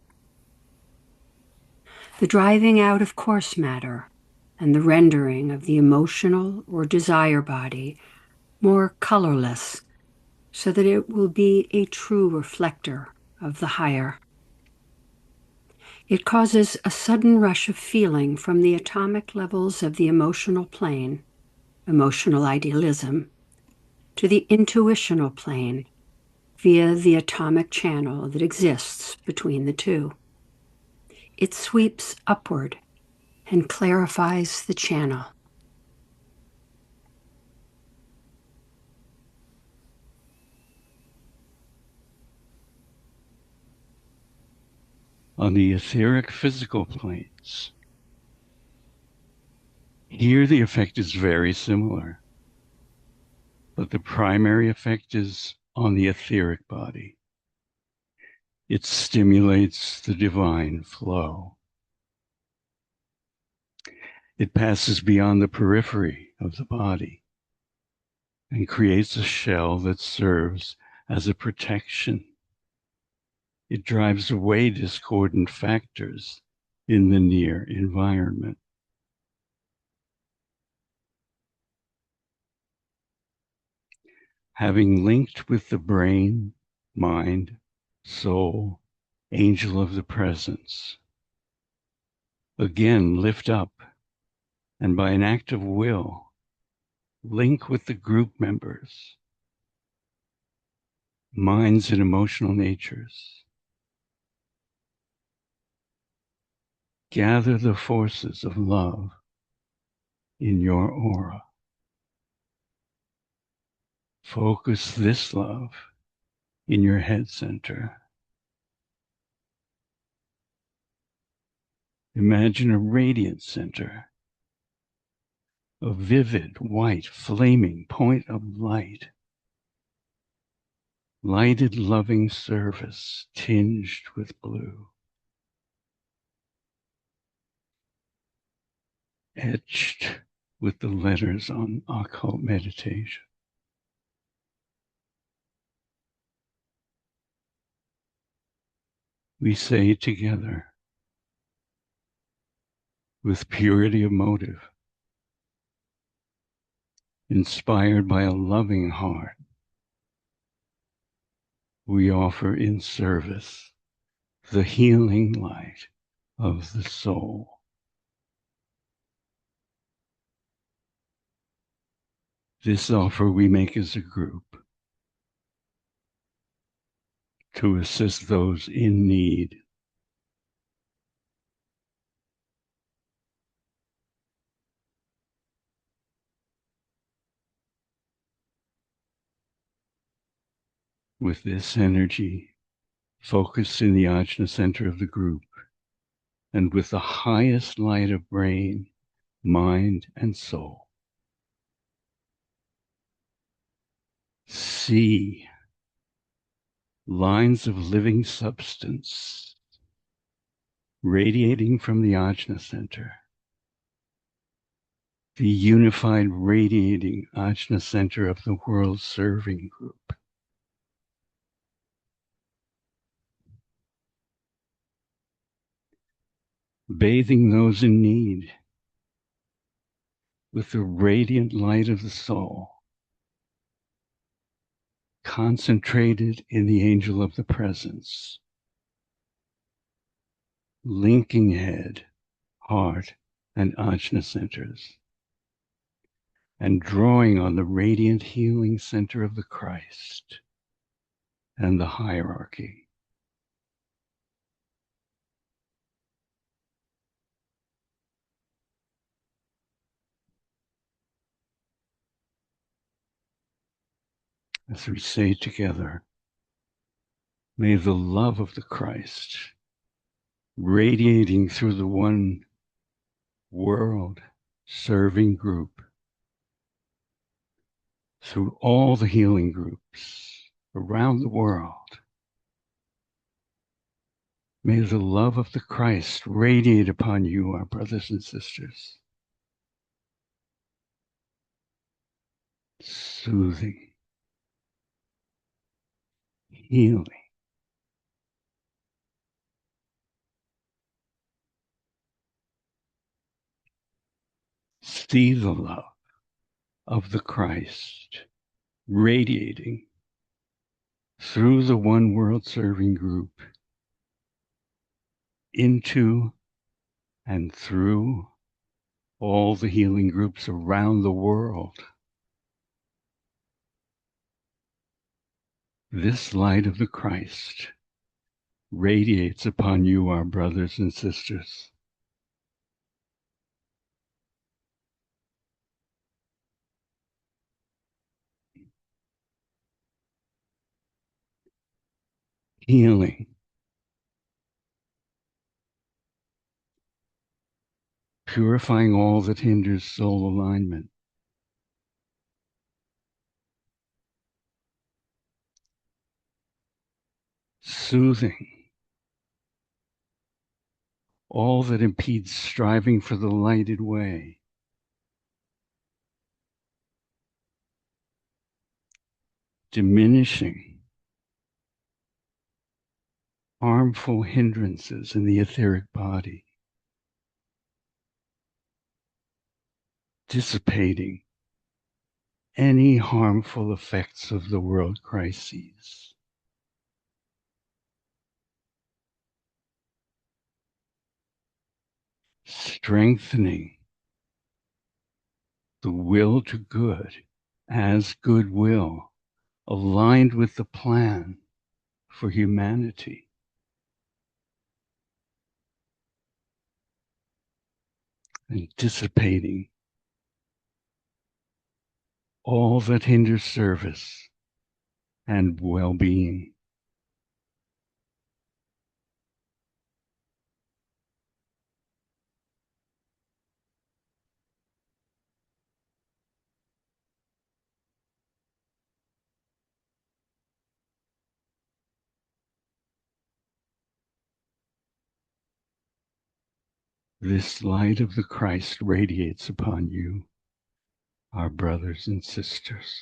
The driving out of coarse matter and the rendering of the emotional or desire body more colorless so that it will be a true reflector of the higher. It causes a sudden rush of feeling from the atomic levels of the emotional plane, emotional idealism, to the intuitional plane via the atomic channel that exists between the two. It sweeps upward and clarifies the channel. On the etheric physical planes, here the effect is very similar, but the primary effect is on the etheric body. It stimulates the divine flow. It passes beyond the periphery of the body and creates a shell that serves as a protection. It drives away discordant factors in the near environment. Having linked with the brain, mind, soul, angel of the presence, again lift up and by an act of will, link with the group members, minds and emotional natures. Gather the forces of love in your aura. Focus this love in your head center. Imagine a radiant center, a vivid, white, flaming point of light. Lighted, loving service tinged with blue. Etched with the letters on occult meditation. We say together, with purity of motive, inspired by a loving heart, we offer in service the healing light of the soul. This offer we make as a group to assist those in need. With this energy focused in the ajna center of the group, and with the highest light of brain, mind, and soul, see lines of living substance radiating from the ajna center, the unified radiating ajna center of the world serving group. Bathing those in need with the radiant light of the soul, concentrated in the angel of the presence, linking head, heart, and ajna centers, and drawing on the radiant healing center of the Christ and the hierarchy. As we say together, May the love of the Christ radiating through the one world serving group, through all the healing groups around the world. May the love of the Christ radiate upon you, our brothers and sisters, soothing, healing. See the love of the Christ radiating through the one world serving group into and through all the healing groups around the world. This light of the Christ radiates upon you, our brothers and sisters. Healing, purifying all that hinders soul alignment. Soothing all that impedes striving for the lighted way. Diminishing harmful hindrances in the etheric body. Dissipating any harmful effects of the world crises. Strengthening the will to good as goodwill, aligned with the plan for humanity. And dissipating all that hinders service and well-being. This light of the Christ radiates upon you, our brothers and sisters.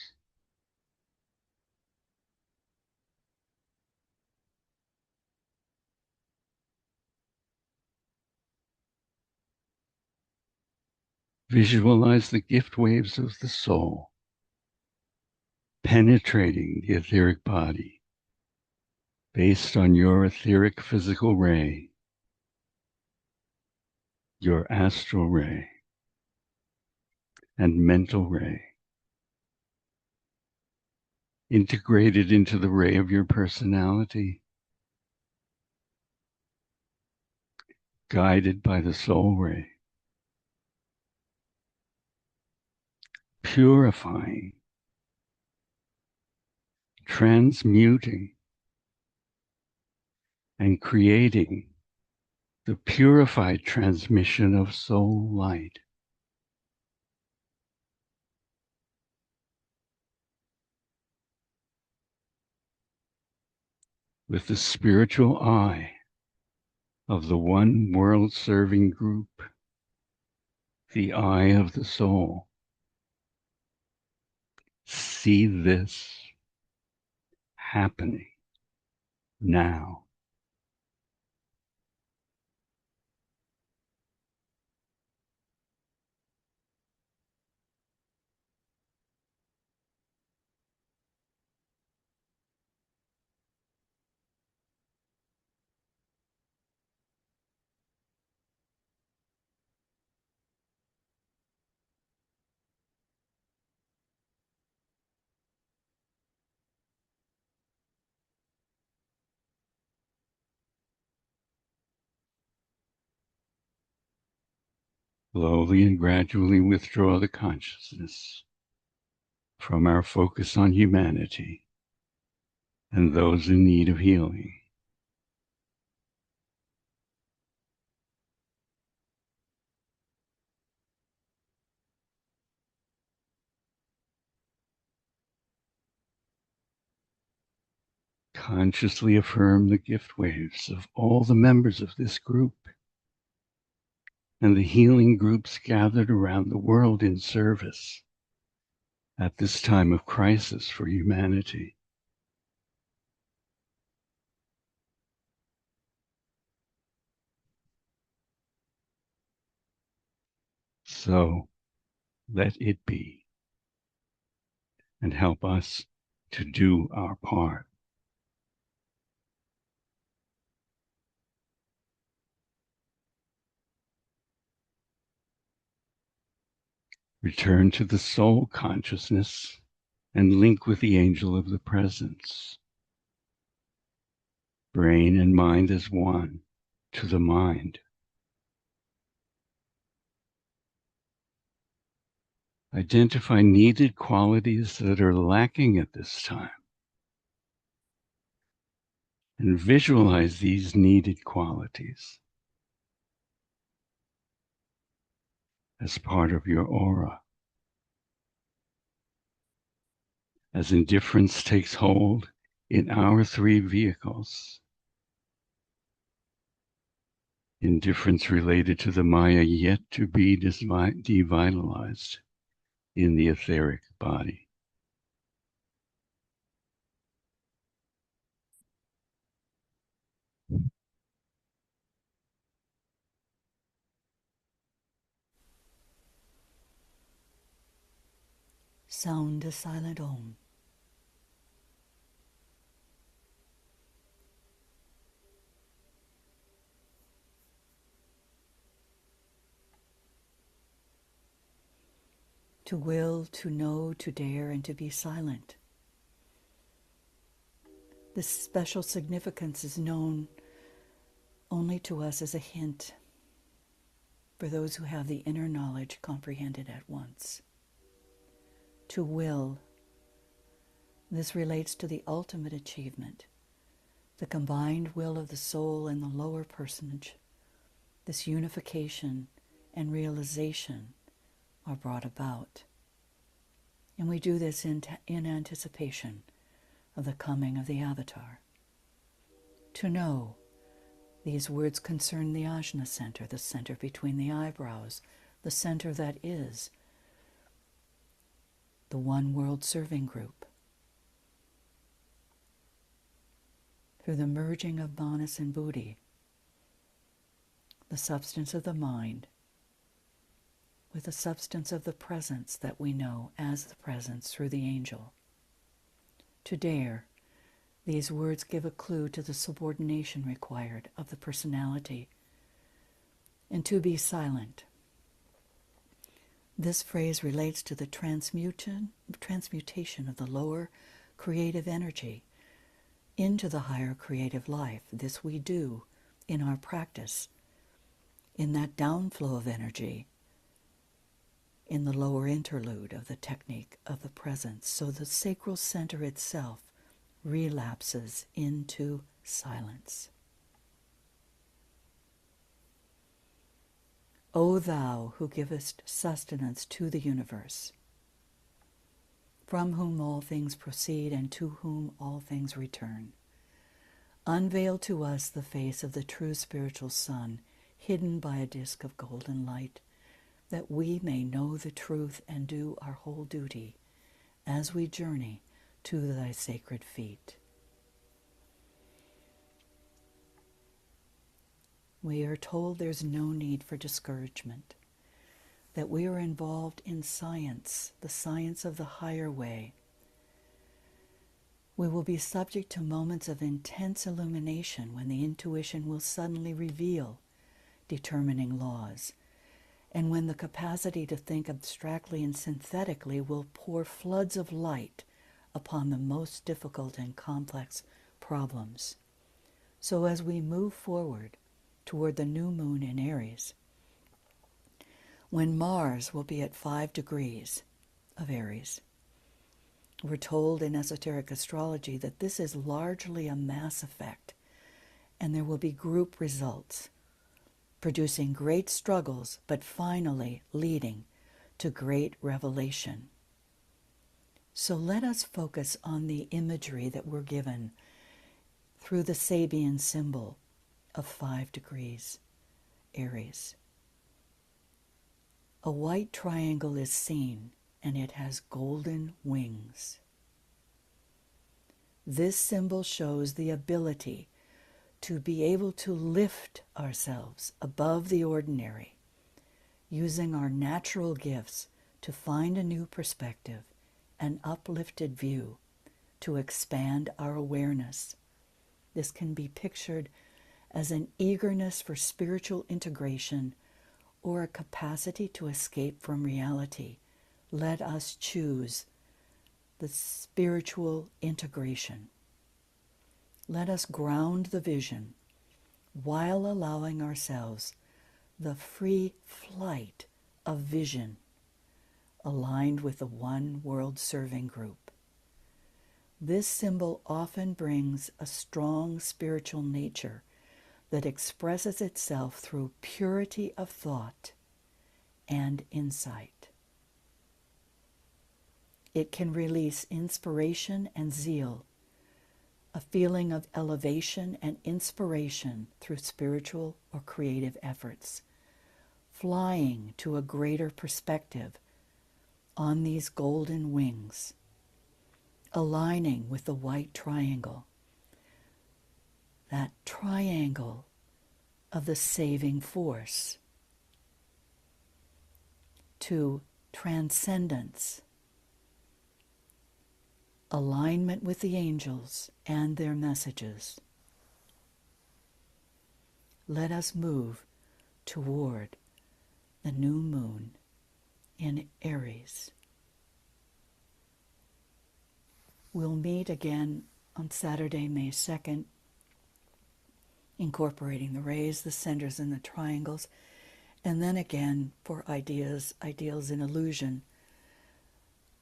Visualize the gift waves of the soul penetrating the etheric body based on your etheric physical ray, your astral ray, and mental ray, integrated into the ray of your personality, guided by the soul ray, purifying, transmuting, and creating the purified transmission of soul light. With the spiritual eye of the one world serving group, the eye of the soul. See this happening now. Slowly and gradually withdraw the consciousness from our focus on humanity and those in need of healing. Consciously affirm the gift waves of all the members of this group and the healing groups gathered around the world in service at this time of crisis for humanity. So let it be, and help us to do our part. Return to the soul consciousness and link with the angel of the presence. Brain and mind as one, to the mind. Identify needed qualities that are lacking at this time, and visualize these needed qualities as part of your aura. As indifference takes hold in our three vehicles, indifference related to the Maya yet to be devitalized in the etheric body. Sound a silent Om. To will, to know, to dare, and to be silent. This special significance is known only to us as a hint for those who have the inner knowledge comprehended at once. To will, this relates to the ultimate achievement, the combined will of the soul and the lower personage. This unification and realization are brought about. And we do this in anticipation of the coming of the avatar. To know, these words concern the ajna center, the center between the eyebrows, the center that is the One World Serving Group. Through the merging of manas and buddhi, the substance of the mind with the substance of the presence that we know as the presence through the angel. To dare, these words give a clue to the subordination required of the personality. And to be silent. This phrase relates to the transmutation of the lower creative energy into the higher creative life. This we do in our practice, in that downflow of energy, in the lower interlude of the technique of the presence. So the sacral center itself relapses into silence. O thou who givest sustenance to the universe, from whom all things proceed and to whom all things return, unveil to us the face of the true spiritual sun, hidden by a disk of golden light, that we may know the truth and do our whole duty as we journey to thy sacred feet. We are told there's no need for discouragement, that we are involved in science, the science of the higher way. We will be subject to moments of intense illumination when the intuition will suddenly reveal determining laws, and when the capacity to think abstractly and synthetically will pour floods of light upon the most difficult and complex problems. So as we move forward toward the new moon in Aries, when Mars will be at 5 degrees of Aries, We're told in esoteric astrology that this is largely a mass effect, and there will be group results, producing great struggles, but finally leading to great revelation. So let us focus on the imagery that we're given through the Sabian symbol of 5 degrees Aries. A white triangle is seen, and it has golden wings. This symbol shows the ability to be able to lift ourselves above the ordinary, using our natural gifts to find a new perspective, an uplifted view, to expand our awareness. This can be pictured as an eagerness for spiritual integration or a capacity to escape from reality. Let us choose the spiritual integration. Let us ground the vision while allowing ourselves the free flight of vision aligned with the one world serving group. This symbol often brings a strong spiritual nature that expresses itself through purity of thought and insight. It can release inspiration and zeal, a feeling of elevation and inspiration through spiritual or creative efforts, flying to a greater perspective on these golden wings, aligning with the white triangle, that triangle of the saving force, to transcendence, alignment with the angels and their messages. Let us move toward the new moon in Aries. We'll meet again on Saturday, May 2nd, incorporating the rays, the centers, and the triangles, and then again for ideas, ideals, and illusion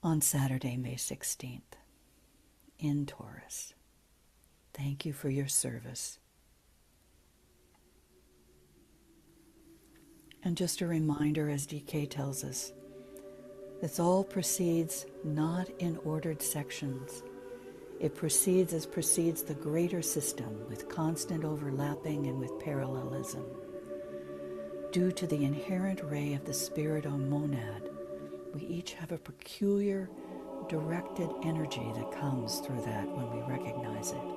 on Saturday, May 16th in Taurus. Thank you for your service. And just a reminder, as DK tells us, this all proceeds not in ordered sections. It proceeds as proceeds the greater system, with constant overlapping and with parallelism. Due to the inherent ray of the spirit or monad, we each have a peculiar directed energy that comes through that when we recognize it.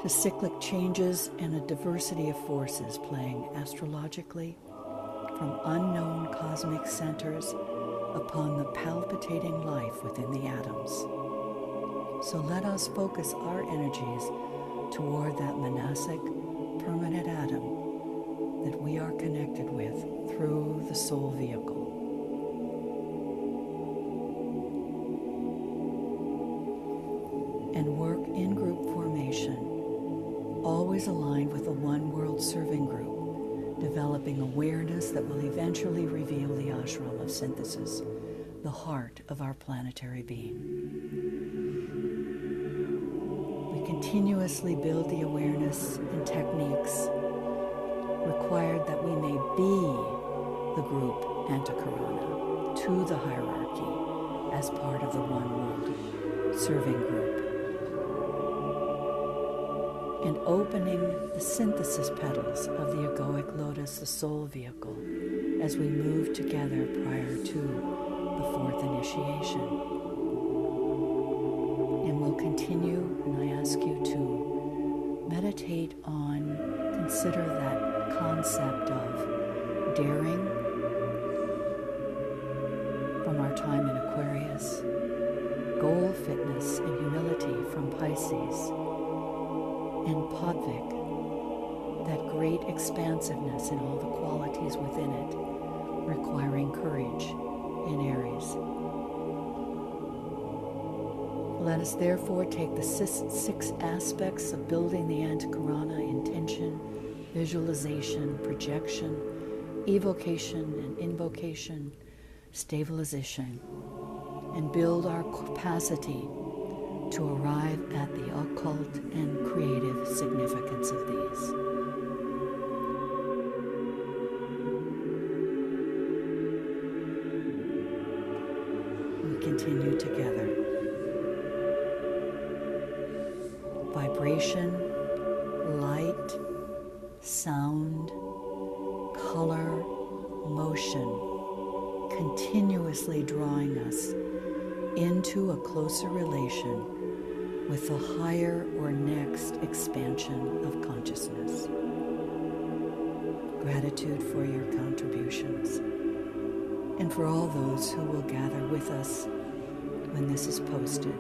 To cyclic changes and a diversity of forces playing astrologically from unknown cosmic centers upon the palpitating life within the atoms. So let us focus our energies toward that monastic, permanent atom that we are connected with through the soul vehicle. And work in group formation, always aligned with a one world serving group, developing awareness that will eventually reveal the ashram of synthesis, the heart of our planetary being. We continuously build the awareness and techniques required that we may be the group Antakarana to the hierarchy as part of the one world serving group. And opening the synthesis petals of the egoic lotus, the soul vehicle, as we move together prior to the fourth initiation. And we'll continue, and I ask you to meditate on, consider that concept of daring from our time in Aquarius, goal fitness and humility from Pisces, and PODVIG, that great expansiveness in all the qualities within it, requiring courage in Aries. Let us therefore take the 6 aspects of building the Antakarana: intention, visualization, projection, evocation and invocation, stabilization, and build our capacity to arrive at the occult and creative significance of these. We continue together. Vibration, light, sound, color, motion, continuously drawing us into a closer relation with the higher or next expansion of consciousness. Gratitude for your contributions and for all those who will gather with us when this is posted.